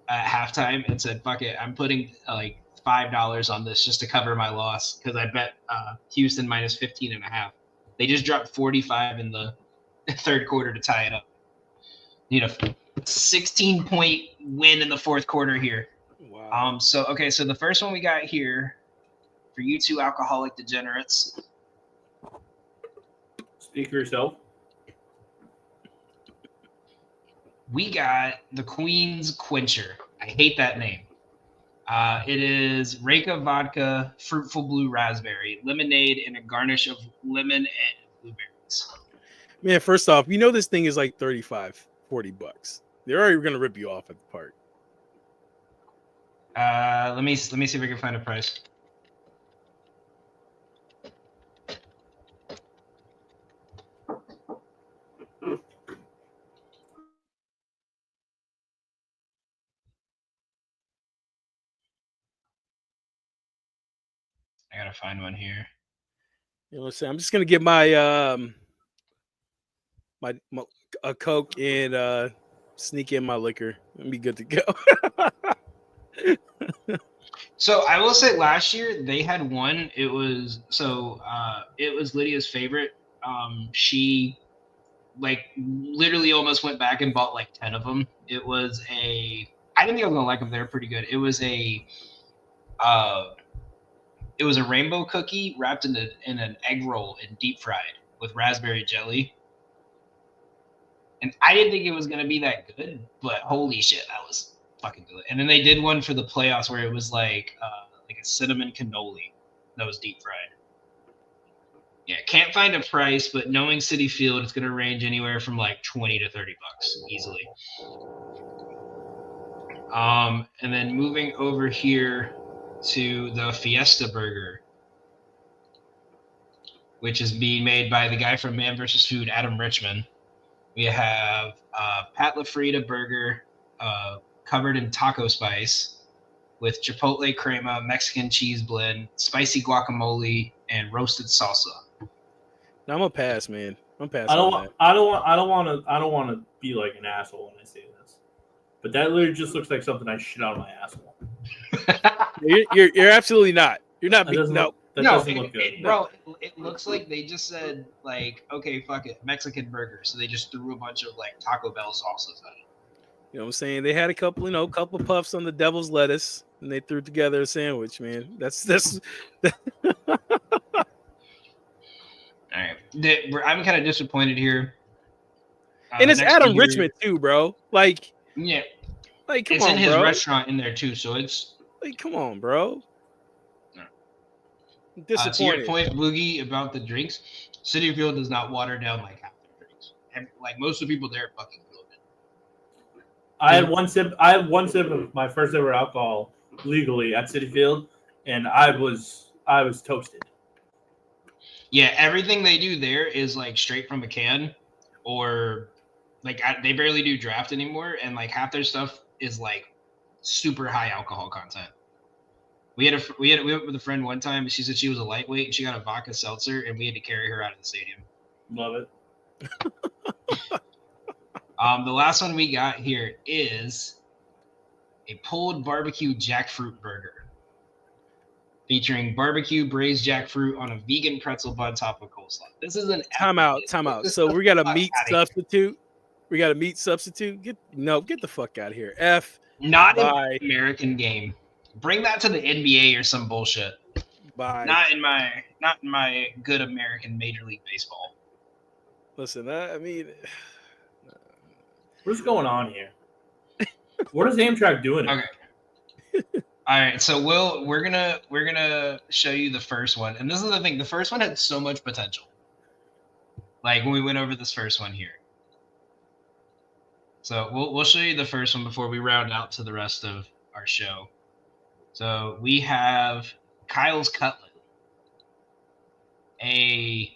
at halftime, and said, "Fuck it, I'm putting like $5 on this just to cover my loss because I bet Houston minus 15.5. They just dropped 45 in the third quarter to tie it up. You know, 16-point win in the fourth quarter here. Wow. So the first one we got here for you two alcoholic degenerates. Speak for yourself. We got the Queen's Quencher. I hate that name. It is Reka vodka, fruitful blue raspberry, lemonade, and a garnish of lemon and blueberries. Man, first off, you know this thing is like $35-$40. They're already going to rip you off at the park. Let me see if I can find a price. I gotta find one here. You know what I'm saying? I'm just gonna get my a Coke and sneak in my liquor and be good to go. So I will say last year they had one. It was Lydia's favorite. She like literally almost went back and bought like 10 of them. I didn't think I was gonna like them. They were pretty good. It was a rainbow cookie wrapped in an egg roll and deep fried with raspberry jelly. And I didn't think it was gonna be that good, but holy shit, that was fucking good. And then they did one for the playoffs where it was like a cinnamon cannoli that was deep fried. Yeah, can't find a price, but knowing City Field, it's gonna range anywhere from like $20 to $30 easily. And then moving over here to the Fiesta Burger, which is being made by the guy from Man vs. Food, Adam Richman. We have Pat LaFrida burger covered in taco spice with chipotle crema, Mexican cheese blend, spicy guacamole, and roasted salsa. Now I'm gonna pass, man. I'm passing. I don't want to be like an asshole when I say this, but that literally just looks like something I shit out of my asshole. You're absolutely not. You're not. That doesn't look good. Bro, it looks like they just said, like, okay, fuck it, Mexican burger. So they just threw a bunch of, like, Taco Bell sauces at it. You know what I'm saying? They had a couple puffs on the devil's lettuce, and they threw together a sandwich, man. That's All right. I'm kind of disappointed here. And it's Adam Richman, too, bro. Like, yeah. Like, come it's on, in his bro. restaurant in there, too, so it's... Like, come on, bro. To your point, Boogie, about the drinks, City Field does not water down like half the drinks. And, like, most of the people there are fucking loaded. I had one sip of my first ever alcohol legally at City Field, and I was toasted. Yeah, everything they do there is like straight from a can, or like they barely do draft anymore, and like half their stuff is like super high alcohol content. We went with a friend one time, and she said she was a lightweight, and she got a vodka seltzer, and we had to carry her out of the stadium. Love it. The last one we got here is a pulled barbecue jackfruit burger featuring barbecue braised jackfruit on a vegan pretzel bun topped with coleslaw. This is an Time out. So we got a meat substitute. We got a meat substitute. Get the fuck out of here. Not in my American game. Bring that to the NBA or some bullshit. Bye. Not in my good American Major League Baseball. Listen, I mean, what's going on here? What is Amtrak doing? Okay. All right, so we're gonna show you the first one, and this is the thing. The first one had so much potential. Like when we went over this first one here. So we'll show you the first one before we round out to the rest of our show. So we have Kyle's Cutlet, a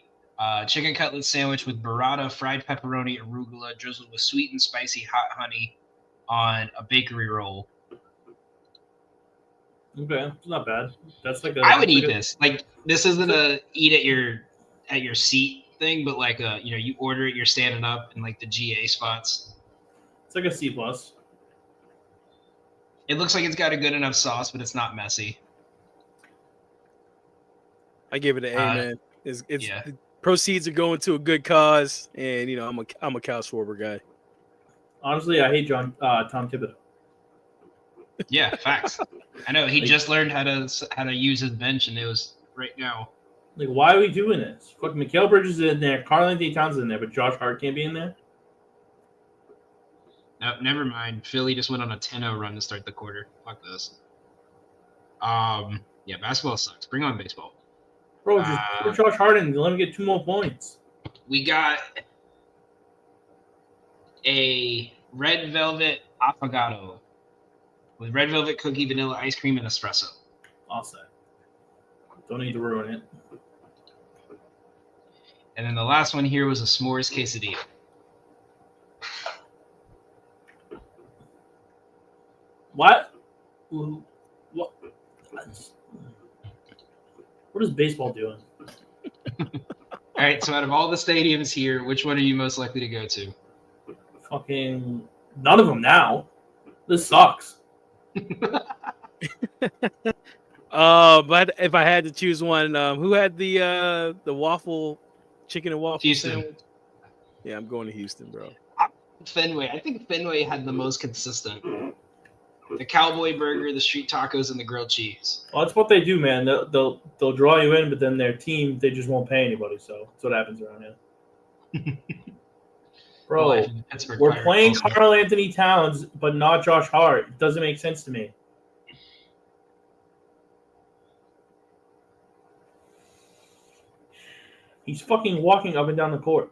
chicken cutlet sandwich with burrata, fried pepperoni, arugula, drizzled with sweet and spicy hot honey on a bakery roll. Okay, it's not bad. That's like I would eat this. Like this isn't a eat at your seat thing, but like you order it, you're standing up in like the GA spots. It's like a C+. It looks like it's got a good enough sauce, but it's not messy. I give it an A, man. It's the proceeds are going to a good cause, and I'm a Cal Schwarber guy. Honestly, I hate Tom Thibodeau. Yeah, facts. I know he just learned how to use his bench, and it was right now. Like, why are we doing this? Fucking Mikal Bridges is in there, Karl Anthony Towns is in there, but Josh Hart can't be in there. No, never mind. Philly just went on a 10-0 run to start the quarter. Fuck this. Yeah, basketball sucks. Bring on baseball. Bro, just put Josh Hart in and let him get 2 more points. We got a red velvet affogato with red velvet cookie, vanilla ice cream, and espresso. I'll say. Don't need to ruin it. And then the last one here was a s'mores quesadilla. What? What is baseball doing? All right, so out of all the stadiums here, which one are you most likely to go to? Fucking none of them now. This sucks. But if I had to choose one, who had the waffle chicken and waffle Houston sandwich? Yeah, I'm going to Houston, bro. Fenway. I think Fenway had the most consistent. The cowboy burger, the street tacos, and the grilled cheese. Well, that's what they do, man. They'll draw you in, but then their team, they just won't pay anybody. So that's what happens around here. Bro, we're playing Karl Anthony Towns, but not Josh Hart. It doesn't make sense to me. He's fucking walking up and down the court.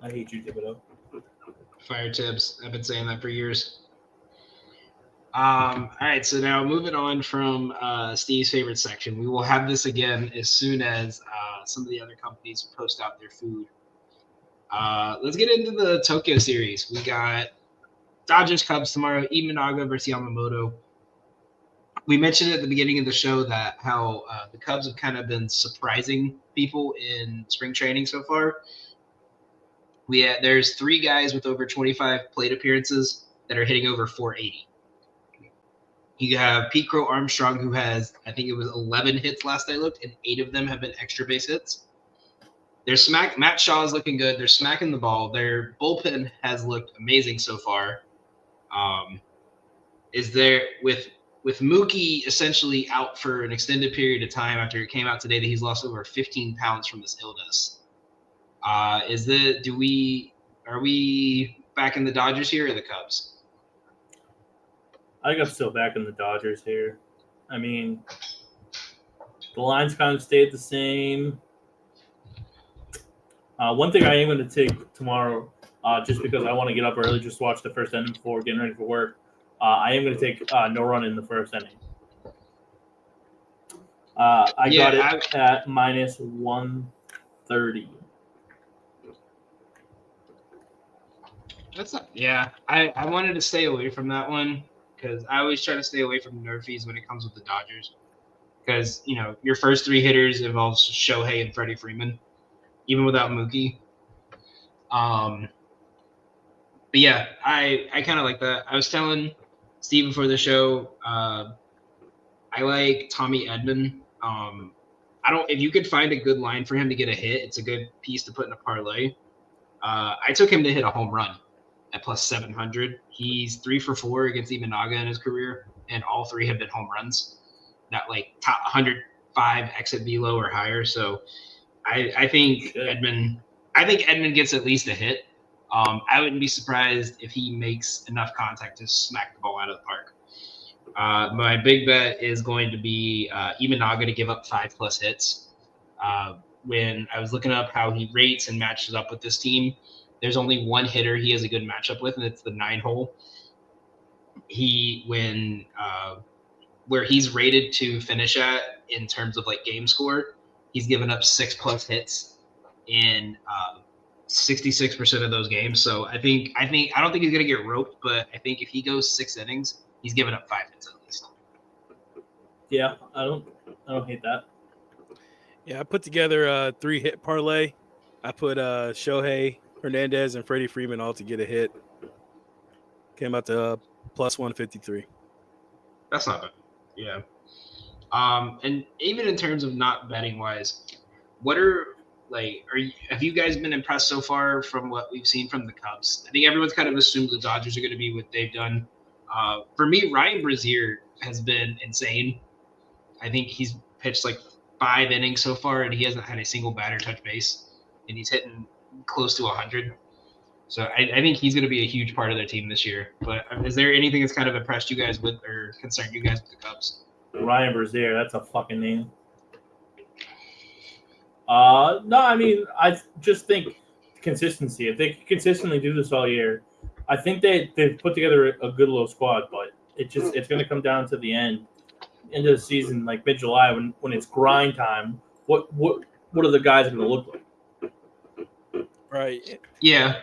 I hate you, Thibodeau. Fire tips. I've been saying that for years. All right, so now moving on from Steve's favorite section, we will have this again as soon as some of the other companies post out their food. Let's get into the Tokyo series. We got Dodgers Cubs tomorrow, Imanaga versus Yamamoto. We mentioned at the beginning of the show that how the Cubs have kind of been surprising people in spring training so far. There's 3 guys with over 25 plate appearances that are hitting over 480. You have Pete Crow Armstrong, who has, I think it was 11 hits last I looked, and 8 of them have been extra base hits. Matt Shaw is looking good. They're smacking the ball. Their bullpen has looked amazing so far. With Mookie essentially out for an extended period of time after it came out today that he's lost over 15 pounds from this illness. Are we back in the Dodgers here or the Cubs? I think I'm still back in the Dodgers here. I mean, the lines kind of stayed the same. One thing I am going to take tomorrow, just because I want to get up early, just watch the first inning before getting ready for work. I am going to take no run in the first inning. I got it at minus 130. I wanted to stay away from that one because I always try to stay away from nerf fees when it comes with the Dodgers. Because, your first 3 hitters involves Shohei and Freddie Freeman, even without Mookie. But yeah, I kind of like that. I was telling Steve before the show, I like Tommy Edman. If you could find a good line for him to get a hit, it's a good piece to put in a parlay. I took him to hit a home run at plus 700. He's 3 for 4 against Imanaga in his career, and all 3 have been home runs. That like top 105 exit velo or higher. So I think Edman gets at least a hit. I wouldn't be surprised if he makes enough contact to smack the ball out of the park. My big bet is going to be Imanaga to give up 5+ hits. When I was looking up how he rates and matches up with this team, there's only one hitter he has a good matchup with, and it's the 9-hole. Where he's rated to finish at in terms of like game score, he's given up 6+ hits in 66% of those games. So I don't think he's gonna get roped, but I think if he goes 6 innings, he's given up 5 hits at least. Yeah, I don't hate that. Yeah, I put together a 3-hit parlay. I put Shohei Hernandez and Freddie Freeman all to get a hit. Came out to plus 153. That's not bad. Yeah. And even in terms of not betting wise, have you guys been impressed so far from what we've seen from the Cubs? I think everyone's kind of assumed the Dodgers are going to be what they've done. For me, Ryan Brazier has been insane. I think he's pitched like 5 innings so far, and he hasn't had a single batter touch base, and he's hitting close to 100. So I think he's going to be a huge part of their team this year. But is there anything that's kind of impressed you guys with or concerned you guys with the Cubs? Ryan Brazier, that's a fucking name. No, I mean, I just think consistency. If they consistently do this all year, I think they've put together a good little squad. But it's going to come down to the end of the season, like mid-July, when it's grind time. What are the guys going to look like? Right. Yeah.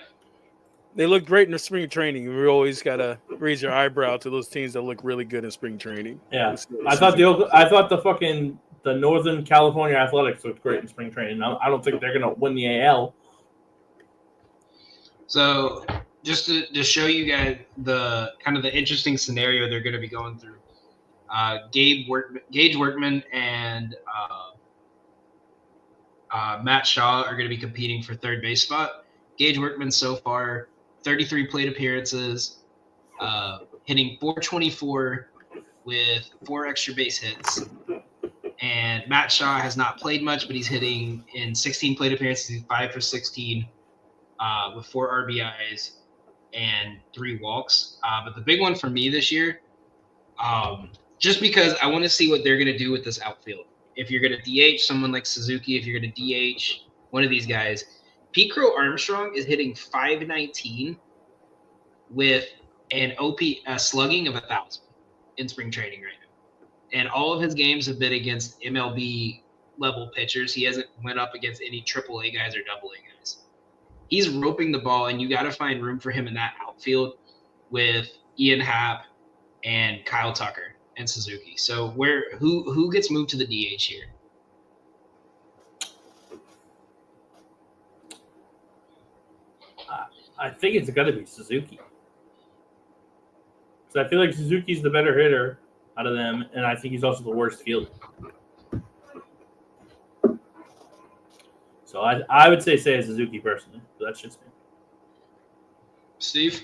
They look great in the spring training. We always gotta raise your eyebrow to those teams that look really good in spring training. Yeah, I thought the Northern California Athletics looked great in spring training. I don't think they're gonna win the AL. So just to show you guys the kind of the interesting scenario they're going to be going through, Gage Workman and Matt Shaw are going to be competing for third base spot. Gage Workman so far, 33 plate appearances, hitting .424 with 4 extra base hits. And Matt Shaw has not played much, but he's hitting in 16 plate appearances. He's 5 for 16 with 4 RBIs and 3 walks. But the big one for me this year, just because I want to see what they're going to do with this outfield. If you're going to DH someone like Suzuki, if you're going to DH one of these guys, Pete Crow Armstrong is hitting .519 with an slugging of 1,000 in spring training right now. And all of his games have been against MLB level pitchers. He hasn't went up against any AAA guys or AA guys. He's roping the ball, and you got to find room for him in that outfield with Ian Happ and Kyle Tucker and Suzuki. So who gets moved to the DH here? I think it's got to be Suzuki. So I feel like Suzuki's the better hitter out of them, and I think he's also the worst fielder. So I would say Suzuki personally, but that's just me. Steve?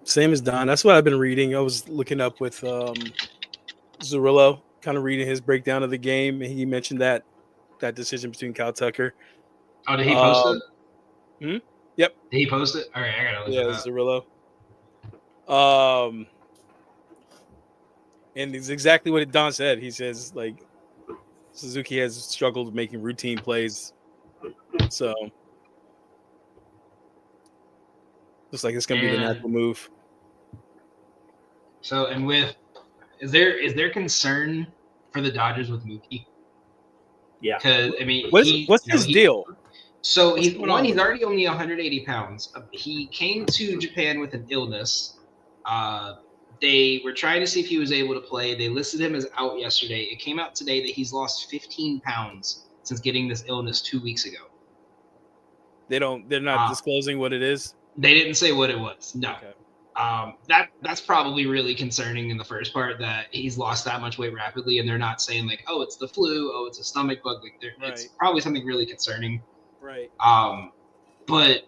Same as Don. That's what I've been reading. I was looking up with Zurillo, kind of reading his breakdown of the game, and he mentioned that decision between Kyle Tucker. Oh, did he post it? Yep. Did he post it? All right, I gotta look at Zurillo. And it's exactly what Don said. He says, like, Suzuki has struggled making routine plays. So looks like it's gonna be the natural move. So, and is there concern for the Dodgers with Mookie? Yeah. Because I mean, what's his deal? So he's already only 180 pounds. He came to Japan with an illness. They were trying to see if he was able to play. They listed him as out yesterday. It came out today that he's lost 15 pounds since getting this illness 2 weeks ago. They're not disclosing what it is. They didn't say what it was. No. Okay. That's probably really concerning in the first part that he's lost that much weight rapidly, and they're not saying like, oh, it's the flu, oh, it's a stomach bug. Like, it's probably something really concerning. Right. But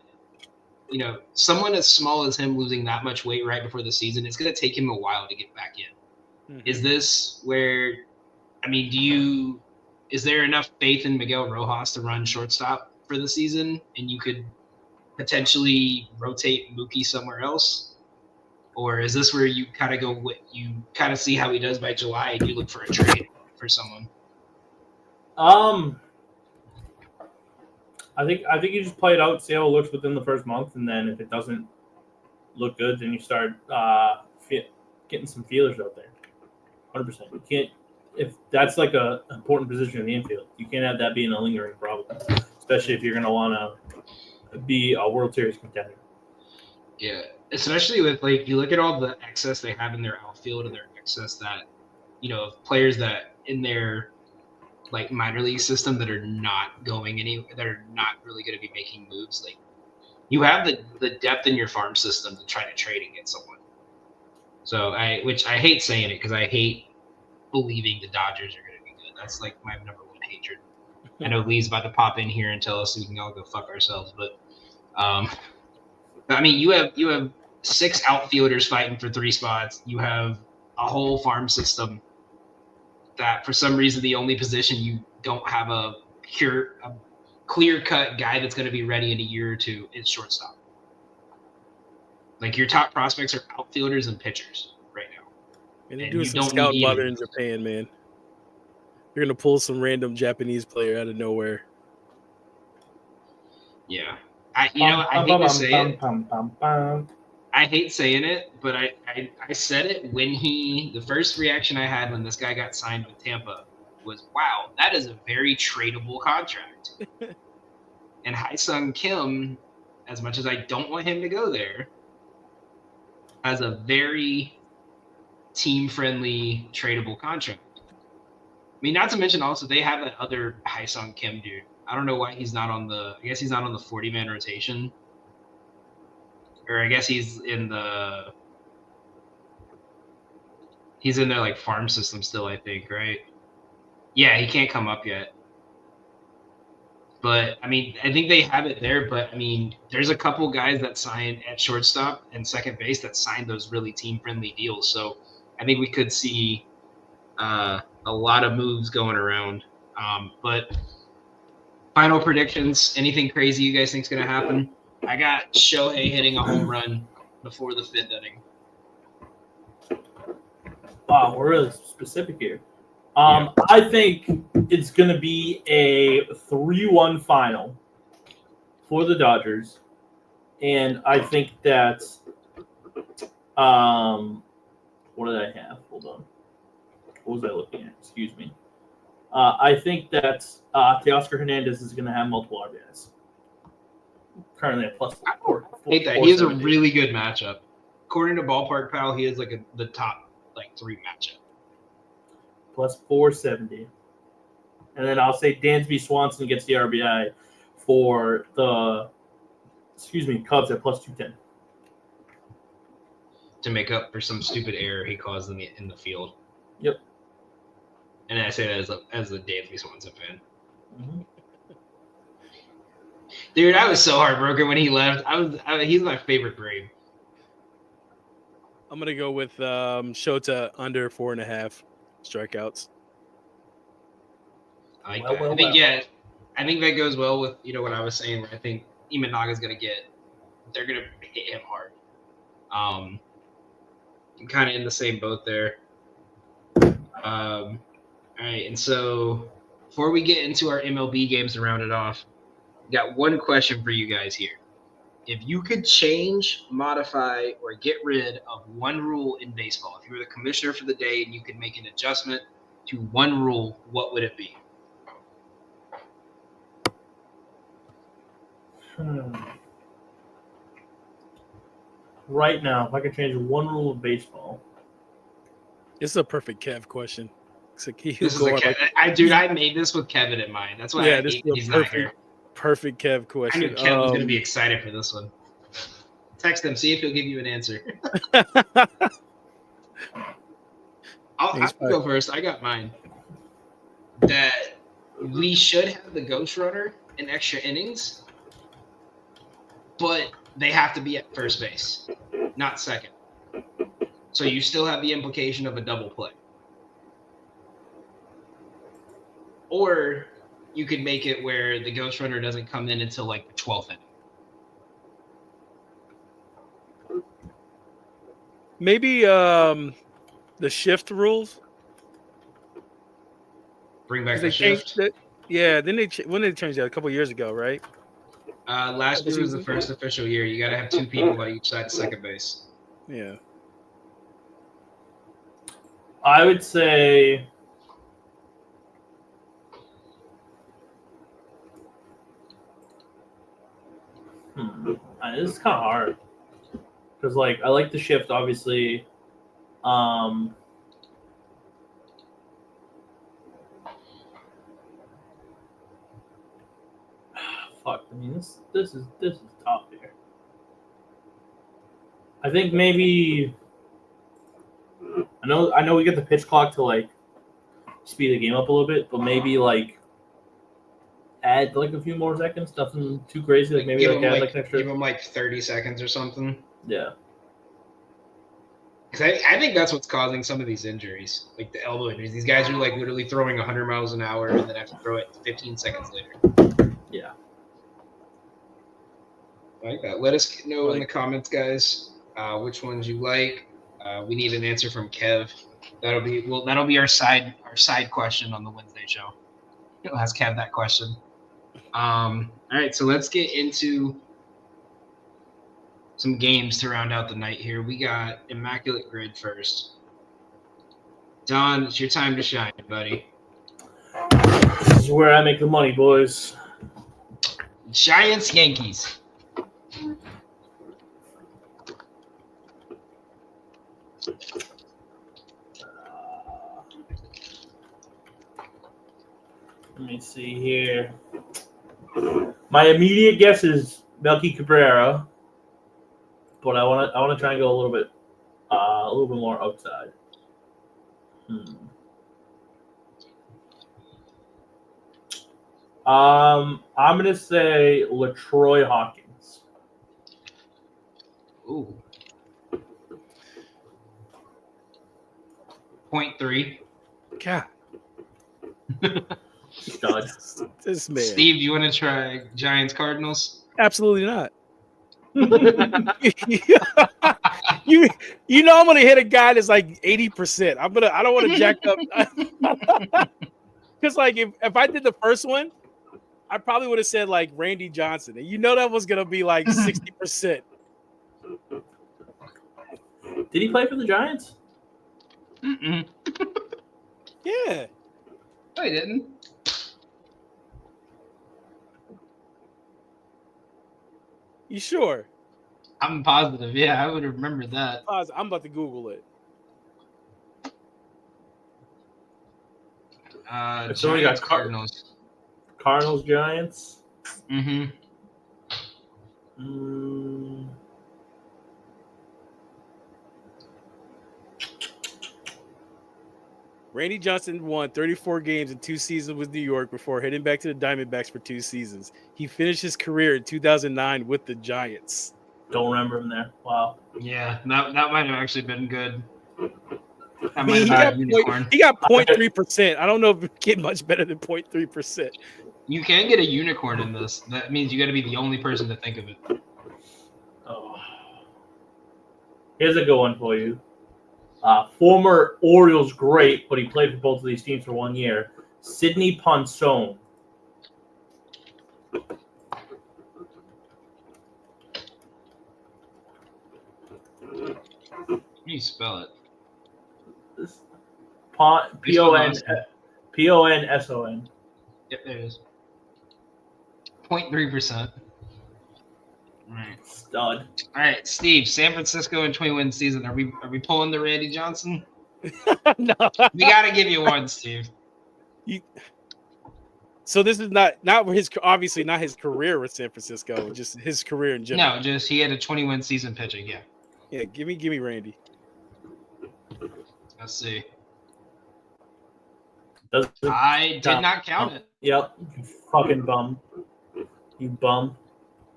someone as small as him losing that much weight right before the season, it's going to take him a while to get back in. Mm-hmm. Is this where? I mean, is there enough faith in Miguel Rojas to run shortstop for the season, and you could potentially rotate Mookie somewhere else? Or is this where you kind of you kind of see how he does by July and you look for a trade for someone? I think you just play it out, see how it looks within the first month, and then if it doesn't look good, then you start getting some feelers out there. 100%. You can't, if that's like a important position in the infield, you can't have that being a lingering problem, especially if you're going to want to be a World Series contender. Yeah, especially with you look at all the excess they have in their outfield and their excess that, players that in their minor league system that are not going that are not really going to be making moves. Like, you have the depth in your farm system to try to trade and get someone. So which I hate saying it because I hate believing the Dodgers are going to be good. That's my number one hatred. I know Lee's about to pop in here and tell us we can all go fuck ourselves, but I mean, you have 6 outfielders fighting for 3 spots. You have a whole farm system that for some reason the only position you don't have a clear-cut guy that's going to be ready in a year or two is shortstop. Your top prospects are outfielders and pitchers right now. And they're doing some scouting while they're in Japan, man. You're going to pull some random Japanese player out of nowhere. Yeah. I hate to say it. I hate saying it, but I said it when the first reaction I had when this guy got signed with Tampa was, wow, that is a very tradable contract. And Hae-Sung Kim, as much as I don't want him to go there, has a very team-friendly tradable contract. I mean, not to mention also they have that other Hae-Sung Kim dude. I don't know why he's not on I guess he's not on the 40-man rotation. Or I guess he's in their farm system still, I think, right? Yeah, he can't come up yet. But I mean, I think they have it there, but I mean, there's a couple guys that signed at shortstop and second base that signed those really team-friendly deals. So I think we could see a lot of moves going around. But final predictions, anything crazy you guys think is going to happen? I got Shohei hitting a home run before the 5th inning. Wow, we're really specific here. I think it's going to be a 3-1 final for the Dodgers. And I think that what did I have? Hold on. What was I looking at? Excuse me. I think that Teoscar Hernandez is going to have multiple RBIs. Currently at +4. I hate that. He has a really good matchup. According to Ballpark Pal, he has the top 3 matchup. +470. And then I'll say Dansby Swanson gets the RBI for the Cubs at +210. To make up for some stupid error he caused in the field. Yep. And I say that as a Dansby Swanson fan. Mm-hmm. Dude, I was so heartbroken when he left. He's my favorite Brave. I'm gonna go with Shota under 4.5 strikeouts. I think that goes well with what I was saying. Where I think Imanaga's they're gonna hit him hard. I'm kind of in the same boat there. All right, and so before we get into our MLB games to round it off, got one question for you guys here. If you could change, modify, or get rid of one rule in baseball, if you were the commissioner for the day and you could make an adjustment to one rule, what would it be? Right now, if I could change one rule of baseball. This is a perfect Kev question. I made this with Kevin in mind. That's why he's not here. Perfect Kev question. I knew Kev was going to be excited for this one. Text him. See if he'll give you an answer. I'll go first. I got mine. That we should have the ghost runner in extra innings, but they have to be at first base, not second. So you still have the implication of a double play. Or you could make it where the ghost runner doesn't come in until like the 12th inning. Maybe the shift rules. Bring back the shift. Yeah, then when did they change that? A couple years ago, right? Last year was the first official year. You got to have 2 people on each side of second base. Yeah. I would say this is kind of hard because, like, I like the shift, obviously. Fuck. I mean, this is tough here. I think maybe. I know we get the pitch clock to like speed the game up a little bit, but maybe like add like a few more seconds, nothing too crazy. Like maybe add like an extra. Give them like 30 seconds or something. Yeah. Because I think that's what's causing some of these injuries, like the elbow injuries. These guys are like literally throwing 100 miles an hour and then have to throw it 15 seconds later. Yeah. I like that. Let us know in the comments, guys, which ones you like. We need an answer from Kev. That'll be our side question on the Wednesday show. We'll ask Kev that question. All right, so let's get into some games to round out the night here. We got Immaculate Grid first. Don, it's your time to shine, buddy. This is where I make the money, boys. Giants, Yankees. Let me see here. My immediate guess is Melky Cabrera, but I want to try and go a little bit more outside. I'm gonna say LaTroy Hawkins. Ooh. 0.3. God. Stud. This man. Steve, do you want to try Giants Cardinals? Absolutely not. you know I'm gonna hit a guy that's like 80%. I don't want to jack up because like if I did the first one, I probably would have said like Randy Johnson, and you know that was gonna be like 60%. Did he play for the Giants? Mm-mm. Yeah. No, he didn't. You sure? I'm positive. Yeah, I would remember that. I'm about to Google it. So we got Cardinals. Cardinals, Giants. Mm-hmm. Randy Johnson won 34 games in 2 seasons with New York before heading back to the Diamondbacks for 2 seasons. He finished his career in 2009 with the Giants. Don't remember him there. Wow. Yeah, that might have actually been good. He got 0.3%. I don't know if it get much better than 0.3%. You can get a unicorn in this. That means you got to be the only person to think of it. Oh. Here's a good one for you. Former Orioles great, but he played for both of these teams for 1 year. Sidney Ponson. How do you spell it? Ponson. Yep, there it is. 0.3%. All right. Stud. All right, Steve. San Francisco in 20-win season. Are we pulling the Randy Johnson? No. We got to give you one, Steve. So this is not his obviously not his career with San Francisco, just his career in general. No, just he had a 20-win season pitching. Yeah. Yeah, give me Randy. Let's see. Doesn't I did not count it. Yep, you fucking bum. You bum.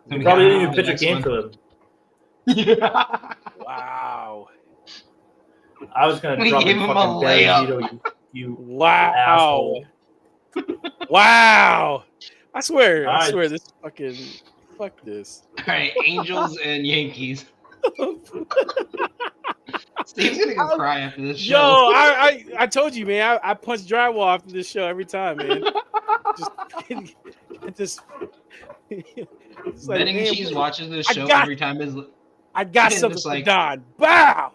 You probably didn't even pitch a game for them. Wow. I was gonna drop him fucking a layup. Zito, you wow. asshole. Wow. I swear Right. this fucking fuck this. All right, Angels and Yankees. Steve's gonna go cry after this show. Yo, I told you, man. I punch drywall after this show every time, man. just like, Betting man, Cheese watches this show every time. I got something like Don. Bow.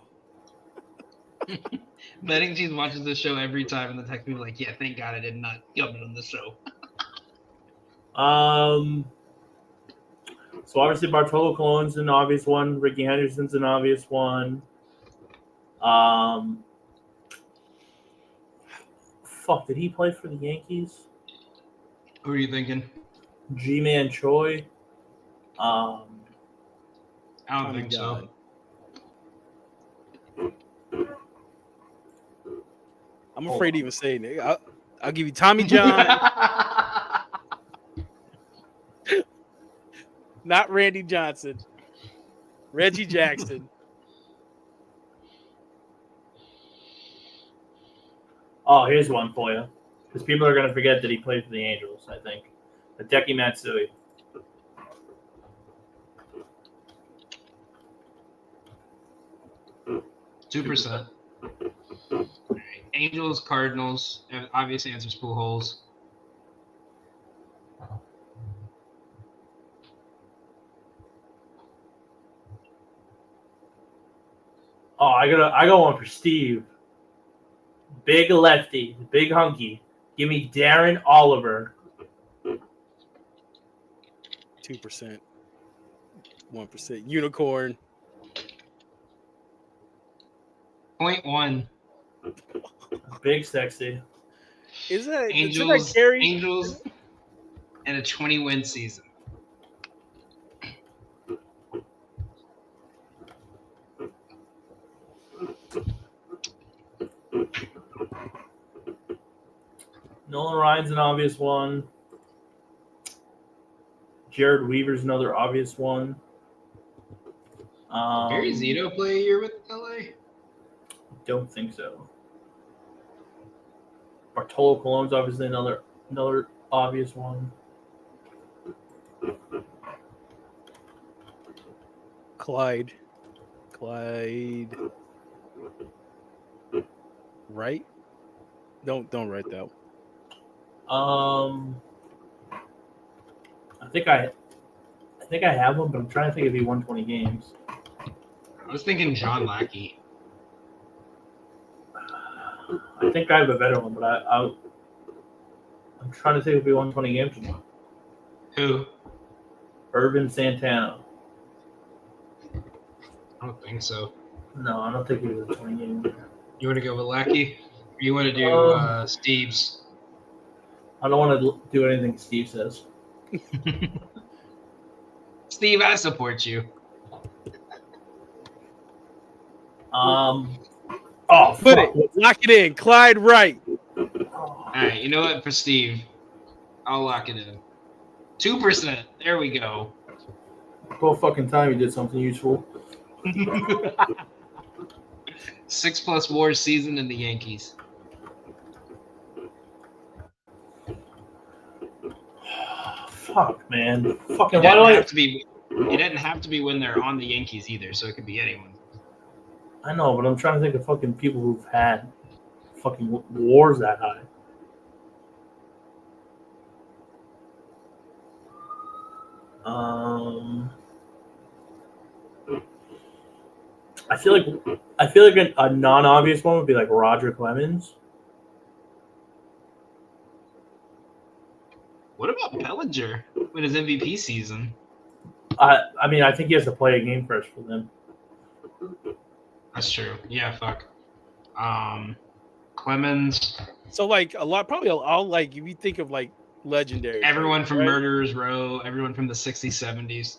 Betting Cheese watches this show every time, and the text me like, "Yeah, thank God I did not yum it on the show." So obviously Bartolo Colon's an obvious one. Ricky Henderson's an obvious one. Fuck, did he play for the Yankees? Who are you thinking? G-Man Choi. I don't think so. I'm afraid to even say it. I'll give you Tommy John. Not Randy Johnson. Reggie Jackson. Oh, here's one for you. Because people are going to forget that he played for the Angels, I think. Hideki Matsui. %2. Angels, Cardinals, obviously answers Pujols. Oh, I got one for Steve. Big lefty, big hunky. Give me Darren Oliver. 2%. 1%. Unicorn. 0.1. Big sexy. Is that Angels? Carey? Angels and a 20-win season. Nolan Ryan's an obvious one. Jared Weaver's another obvious one. Barry Zito play a year with LA? Don't think so. Bartolo Colon's obviously another obvious one. Clyde. Right? Don't write that one. I think I have one, but I'm trying to think if he won 20 games. I was thinking John Lackey. I think I have a better one, but I'm trying to think if he won 20 games or not. Who? Irvin Santana. I don't think so. No, I don't think he was a 20 game winner. You want to go with Lackey? Or you want to do Steve's? I don't want to do anything Steve says. Steve, I support you. Put it. Lock it in. Clyde Wright. All right, you know what? For Steve, I'll lock it in. 2%. There we go. Whole fucking time he did something useful. 6+ WAR season in the Yankees. Fuck, man. Fucking It didn't have to be when they're on the Yankees either, so it could be anyone. I know, but I'm trying to think of fucking people who've had fucking wars that high. I feel like a non-obvious one would be like Roger Clemens. What about Bellinger with his MVP season? I mean, I think he has to play a game first for them. That's true. Yeah, fuck. Clemens. So like a lot, probably all like if you think of like Legendary. Everyone from right? Murderers Row, everyone from the 60s, 70s.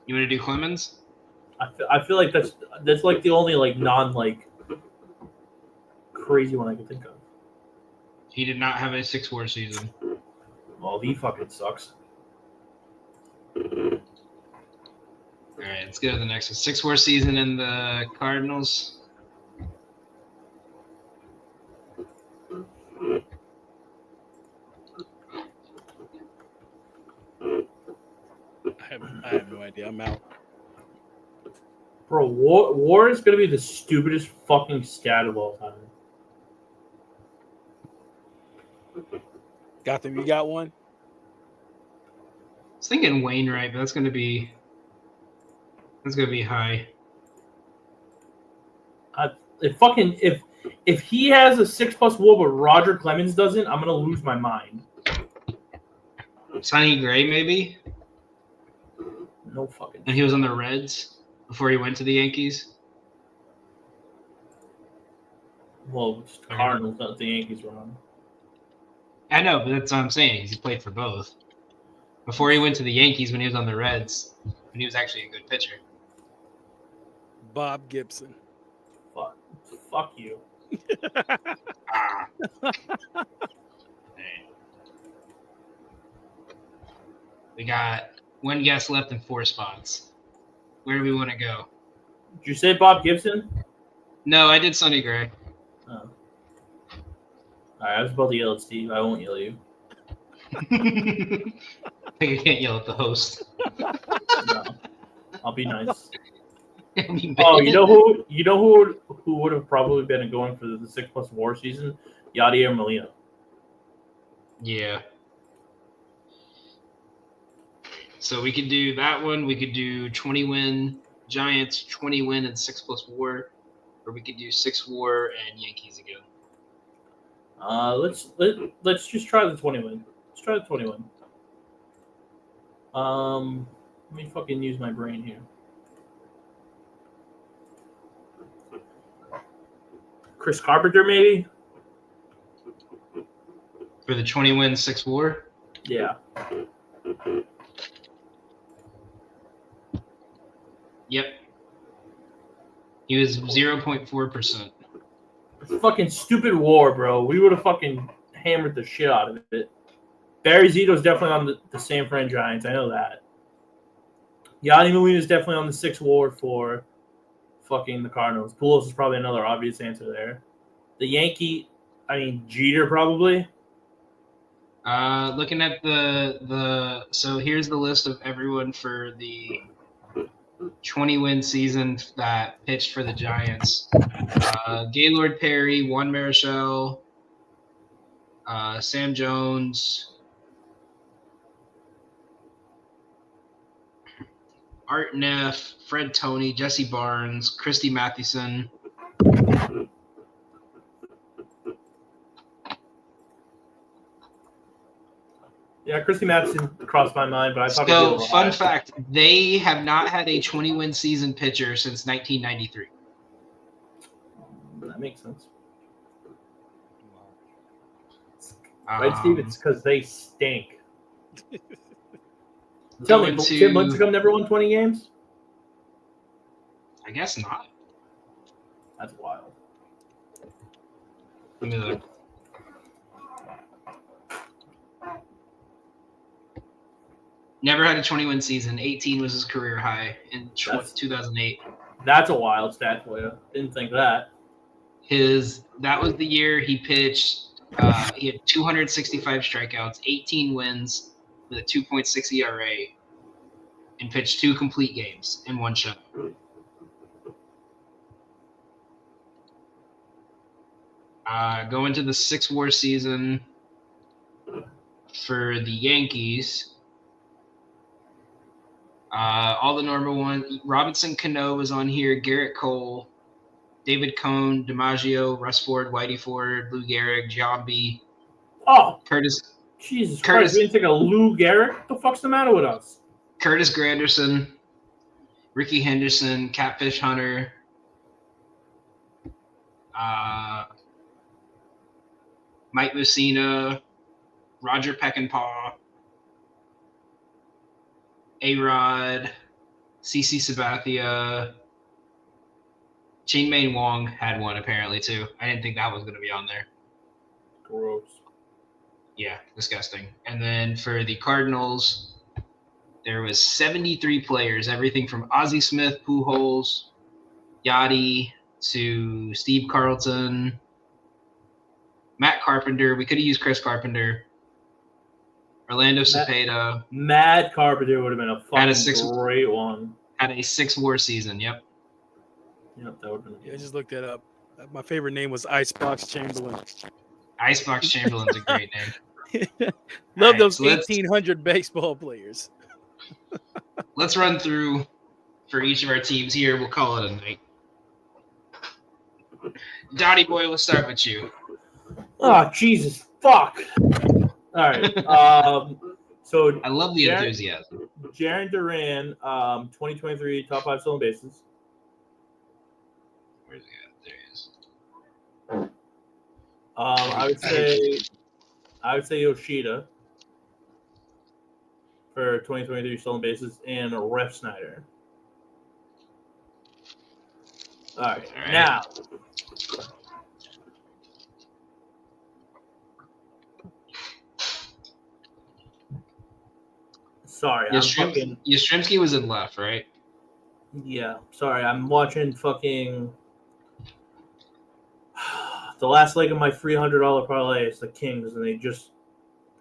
You want to do Clemens? I feel like that's like the only like non like crazy one I can think of. He did not have a 6-war season. Well, he fucking sucks. All right, let's go to the next one. 6-war season in the Cardinals. I have no idea. I'm out. Bro, war is gonna be the stupidest fucking stat of all time. Gotham, you got one? I was thinking Wainwright, but that's gonna be high. If he has a 6+ WAR but Roger Clemens doesn't, I'm gonna lose my mind. Sonny Gray, maybe? No fucking. And he was on the Reds before he went to the Yankees. Well, it's the Cardinals, not the Yankees, were on. I know, but that's what I'm saying. He played for both. Before he went to the Yankees, when he was on the Reds, when he was actually a good pitcher. Bob Gibson. Fuck you. Ah. We got one guess left in 4 spots. Where do we want to go? Did you say Bob Gibson? No, I did Sonny Gray. Oh. All right, I was about to yell at Steve. I won't yell at you. I think I can't yell at the host. No, I'll be nice. Oh, you know who would have probably been going for the 6+ WAR season? Yadier Molina. Yeah. So we could do that one. We could do 20-win Giants, 20-win and 6+ WAR, or we could do 6 WAR and Yankees again. Let's just try the 20-win. Let's try the 20-win. Let me fucking use my brain here. Chris Carpenter, maybe? For the 20-win 6 WAR? Yeah. Yep. He was 0.4%. Fucking stupid WAR, bro. We would have fucking hammered the shit out of it. Barry Zito's definitely on the San Fran Giants. I know that. Yadi Molina's definitely on the 6 WAR for fucking the Cardinals. Pujols is probably another obvious answer there. The Yankee, Jeter probably. Looking at the so here's the list of everyone for the 20-win season that pitched for the Giants. Gaylord Perry, Juan Marichal, Sam Jones, Art Neff, Fred Toney, Jesse Barnes, Christy Mathewson. Yeah, Christy Mathewson crossed my mind, but I thought. So, fun fact: they have not had a 20-win season pitcher since 1993. That makes sense. Right, Steve? It's because they stink. Tell me, Tim Lincecum never won 20 games? I guess not. That's wild. Let me look. Never had a 20-win season. 18 was his career high in 2008. That's a wild stat for you. Didn't think that. That was the year he pitched. He had 265 strikeouts, 18 wins with a 2.6 ERA, and pitched 2 complete games in 1 shot. Going to the 6 WAR season for the Yankees. All the normal ones. Robinson Cano was on here. Garrett Cole, David Cone, DiMaggio, Russ Ford, Whitey Ford, Lou Gehrig, Giambi. Oh, Curtis. Jesus Christ! We didn't take a Lou Gehrig. What the fuck's the matter with us? Curtis Granderson, Ricky Henderson, Catfish Hunter. Mike Messina, Roger Peckinpah, A-Rod, CC Sabathia, Chain Main Wong had one apparently too. I didn't think that was going to be on there. Gross. Yeah, disgusting. And then for the Cardinals, there was 73 players, everything from Ozzie Smith, Pujols, Yachty, to Steve Carlton, Matt Carpenter. We could have used Chris Carpenter. Orlando Cepeda. Matt Carpenter would have been a fucking great one. Had a 6-WAR season. Yep. Yep, that would have been. Yeah, I just looked that up. My favorite name was Icebox Chamberlain. Icebox Chamberlain's a great name. Love those 1,800 baseball players. Let's run through for each of our teams here. We'll call it a night. Dottie Boy, we'll start with you. Oh, Jesus. Fuck. All right. So I love the enthusiasm. Jarren Duran, 2023 top 5 stolen bases. Where's he at? There he is. I would say Yoshida for 2023 stolen bases and Ref Snyder. All right. Now. Sorry, Yastrzemski was in left, right? Yeah, sorry. I'm watching fucking the last leg of my $300 parlay is the Kings, and they just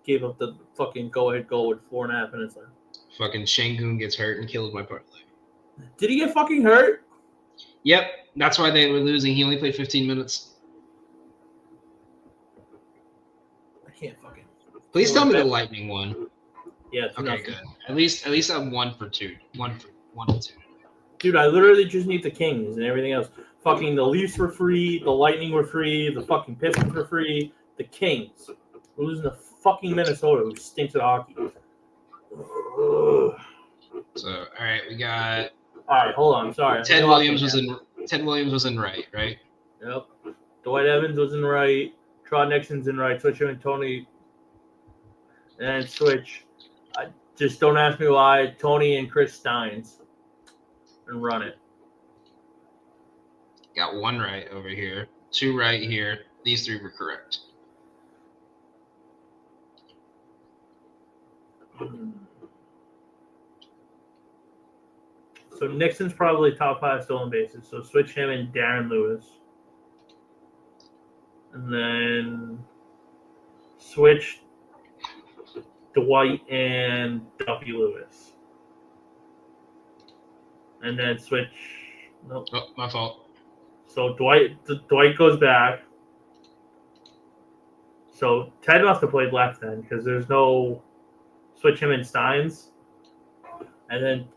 gave up the fucking go-ahead goal with 4.5 minutes left. Fucking Şengün gets hurt and kills my parlay. Did he get fucking hurt? Yep, that's why they were losing. He only played 15 minutes. I can't fucking. Please tell me the Lightning won. Yeah. Okay, good. At least I'm 1 for 2. 1 for 2. Dude, I literally just need the Kings and everything else. Fucking the Leafs were free, the Lightning were free, the fucking Pistons were free, the Kings. We're losing to fucking Minnesota, who stinks at hockey. So, all right, we got. All right, hold on. Sorry. Ted Williams was in right? Yep. Dwight Evans was in right. Trot Nixon's in right. Switch him and Tony. And switch. Just don't ask me why. Tony and Chris Steins. And run it. Got 1 right over here. 2 right here. These 3 were correct. So Nixon's probably top 5 stolen bases. So switch him and Darren Lewis. And then switch Dwight and Duffy Lewis. And then switch. Nope. Oh, my fault. So Dwight goes back. So Ted must have played left then because there's no switch him and Steins. And then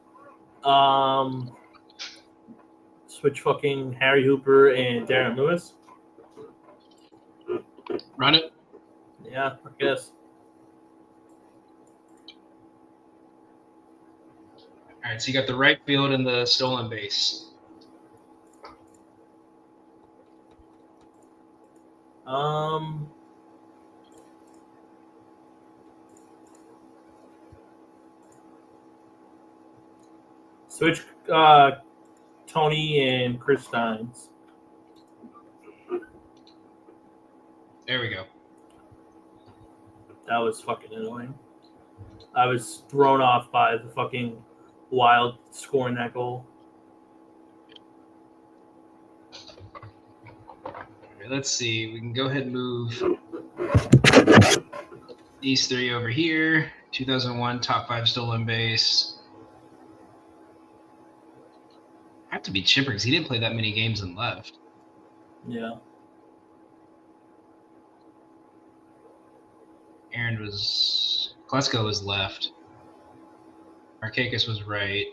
switch fucking Harry Hooper and Darren Lewis. Run it. Yeah, I guess. All right, so you got the right field and the stolen base. Switch Tony and Chris Steins. There we go. That was fucking annoying. I was thrown off by the fucking Wild scoring that goal. Okay, let's see. We can go ahead and move these 3 over here. 2001 top 5 stolen base. Have to be Chipper because he didn't play that many games and left. Yeah. Klesko was left. Markakis was right.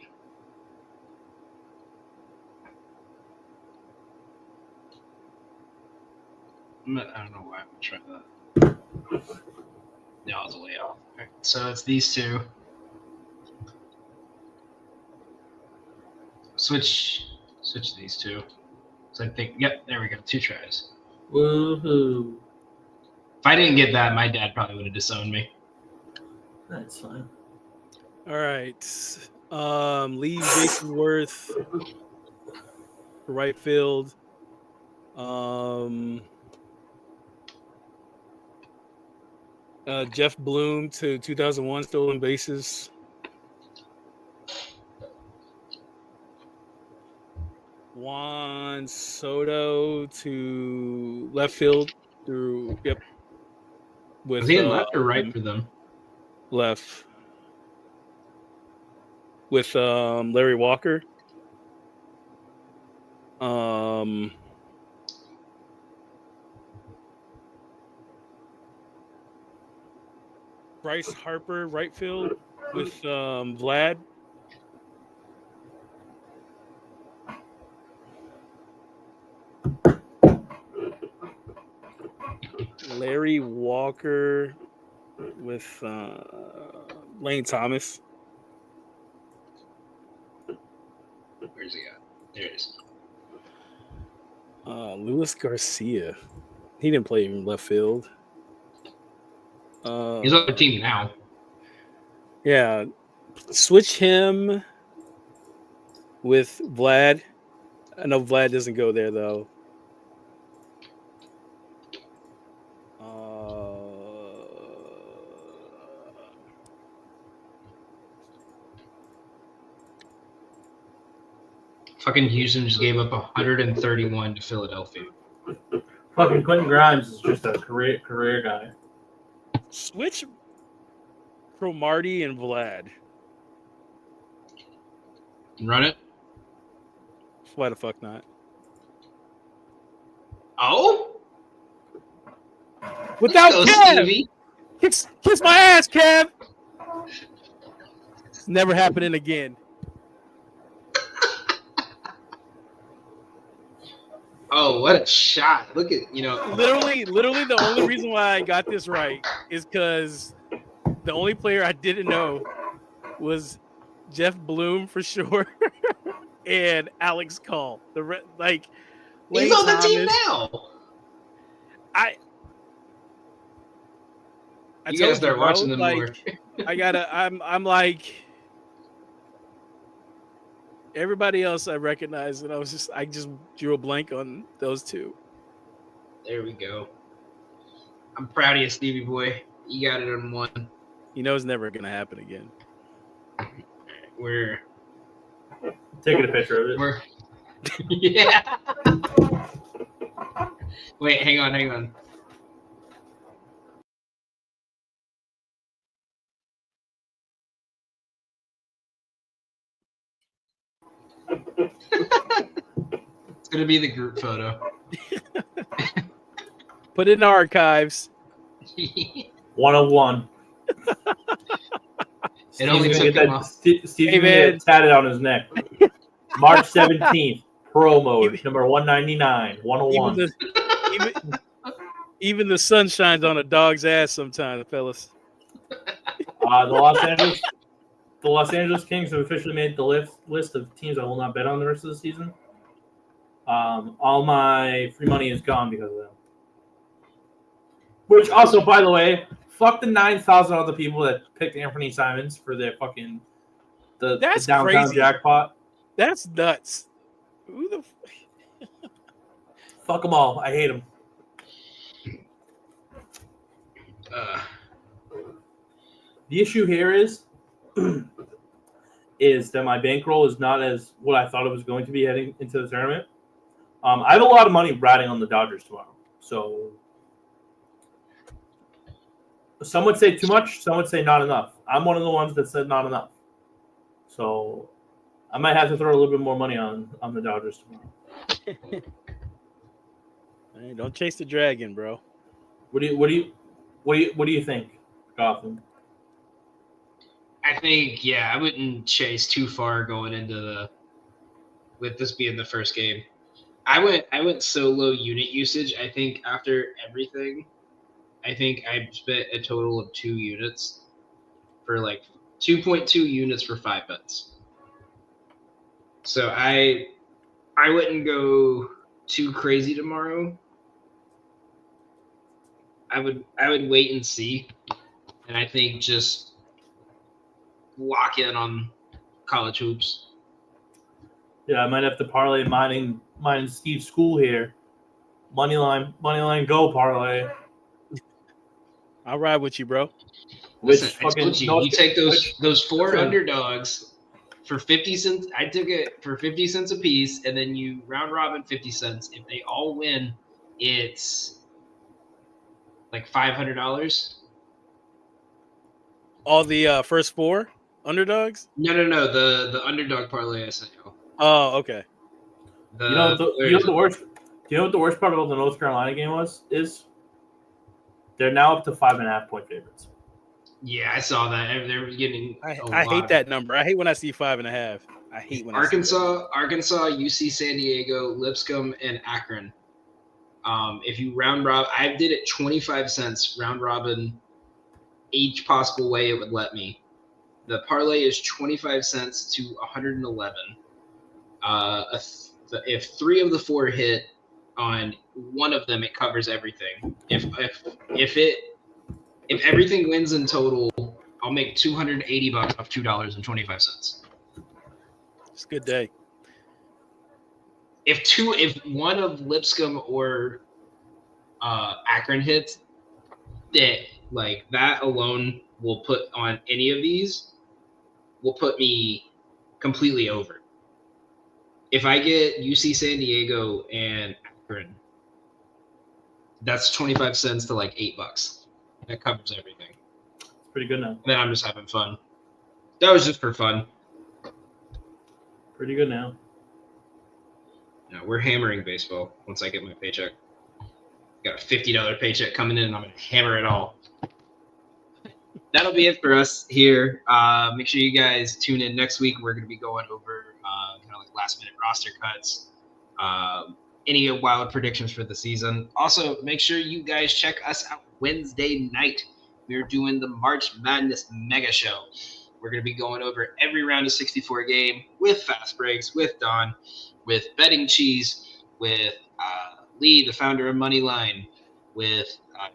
I don't know why I'm going to try that. No, it's way off. Okay, so it's these 2. Switch these 2. So I think, yep, there we go. 2 tries. Woohoo! If I didn't get that, my dad probably would have disowned me. That's fine. All right. Leave Jason Worth for right field. Jeff Bloom to 2001 stolen bases. Juan Soto to left field through with Was he in left or right for them? Left with Larry Walker. Bryce Harper right field with Vlad. Larry Walker with Lane Thomas. Where's he at? There it is. Luis Garcia. He didn't play in left field. He's on the team now. Yeah. Switch him with Vlad. I know Vlad doesn't go there, though. Fucking Houston just gave up 131 to Philadelphia. Fucking Quentin Grimes is just a career guy. Switch Cromartie and Vlad. Run it. Why the fuck not? Oh? Without Let's go, Kev! Stevie. Kiss my ass, Kev! It's never happening again. Oh, what a shot. Look at, Literally, the only reason why I got this right is because the only player I didn't know was Jeff Bloom for sure and Alex Call. He's Lane on the Thomas, team now. You gotta start watching them more. I'm like everybody else I recognize, and I just drew a blank on those two. There we go. I'm proud of you, Stevie boy. You got it on 1. You know it's never gonna happen again. We're taking a picture of it. Yeah. Wait, hang on. It's gonna be the group photo. Put it in the archives. 101. It only took him off. Steve's gonna tatted on his neck. March 17th, pro mode, number 199, 101. Even the sun shines on a dog's ass sometimes, fellas. The Los Angeles Kings have officially made the list of teams I will not bet on the rest of the season. All my free money is gone because of them. Which also, by the way, fuck the 9,000 other people that picked Anthony Simons for their fucking the downtown crazy. Jackpot. That's nuts. Who the fuck them all. I hate them. The issue here is that my bankroll is not as what I thought it was going to be heading into the tournament. I have a lot of money riding on the Dodgers tomorrow. So some would say too much, some would say not enough. I'm one of the ones that said not enough. So I might have to throw a little bit more money on the Dodgers tomorrow. Hey, don't chase the dragon, bro. What do you think, Gotham? I think, I wouldn't chase too far going into with this being the first game. I went so low unit usage. I think after everything, I spent a total of 2 units for 2.2 units for 5 bets. So I wouldn't go too crazy tomorrow, I would wait and see, and I think just lock in on college hoops. Yeah, I might have to parlay mine Steve's school here. Moneyline go parlay. I'll ride with you, bro. Listen, I told you take those 4 underdogs for 50 cents. I took it for 50 cents a piece, and then you round robin 50 cents. If they all win, it's like $500. All the first 4 underdogs? No. The underdog parlay I sent you. Oh, okay. You know what the worst part about the North Carolina game is? They're now up to 5.5 point favorites. Yeah, I saw that. They're getting. I hate that number. I hate when I see 5.5. I hate when Arkansas, UC San Diego, Lipscomb, and Akron. If you round robin, I did it 25 cents round robin, each possible way it would let me. The parlay is 25 cents to 111. If 3 of the 4 hit on one of them, it covers everything. If everything wins in total, I'll make $280 off $2.25. It's a good day. If one of Lipscomb or Akron hits, that alone will put on any of these will put me completely over. If I get UC San Diego and Akron, that's 25 cents to like $8. That covers everything. It's pretty good now. Then I'm just having fun. That was just for fun. Pretty good now. No, we're hammering baseball once I get my paycheck. Got a $50 paycheck coming in, and I'm going to hammer it all. That'll be it for us here. Make sure you guys tune in next week. We're going to be going over kind of like last-minute roster cuts, any wild predictions for the season. Also, make sure you guys check us out Wednesday night. We're doing the March Madness Mega Show. We're going to be going over every round of 64 game with fast breaks, with Don, with Betting Cheese, with Lee, the founder of Moneyline, with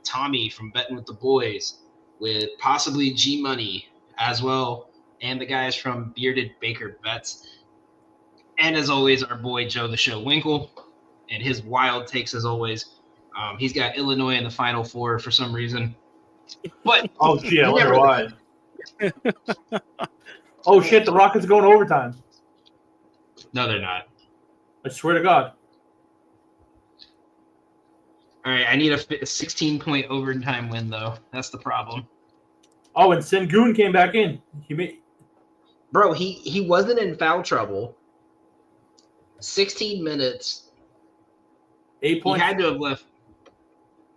Tommy from Betting with the Boys, with possibly G Money as well, and the guys from Bearded Baker Bets. And as always, our boy Joe the Show Winkle and his wild takes as always. He's got Illinois in the Final Four for some reason. But oh shit, I wonder why. Oh shit, the Rockets are going to overtime. No, they're not. I swear to God. All right, I need a 16-point overtime win, though. That's the problem. Oh, and Sengun came back in. Bro, he wasn't in foul trouble. 16 minutes. 8 points. He had to have left.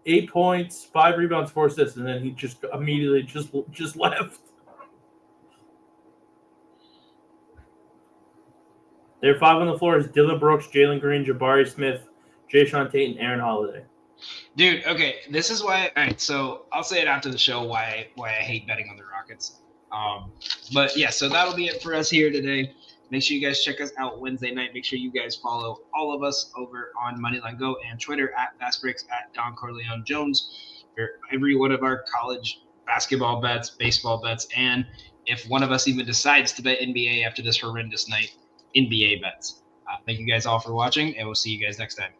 8 points, 5 rebounds, 4 assists, and then he just immediately just left. Their 5 on the floor is Dylan Brooks, Jalen Green, Jabari Smith, Jayshawn Tate, and Aaron Holiday. Dude, okay, this is why. All right, so I'll say it after the show why I hate betting on the Rockets. But yeah, so that'll be it for us here today. Make sure you guys check us out Wednesday night. Make sure you guys follow all of us over on Moneyline Go and Twitter at FastBreaks at Don Corleone Jones for every one of our college basketball bets, baseball bets, and if one of us even decides to bet NBA after this horrendous night, NBA bets. Thank you guys all for watching, and we'll see you guys next time.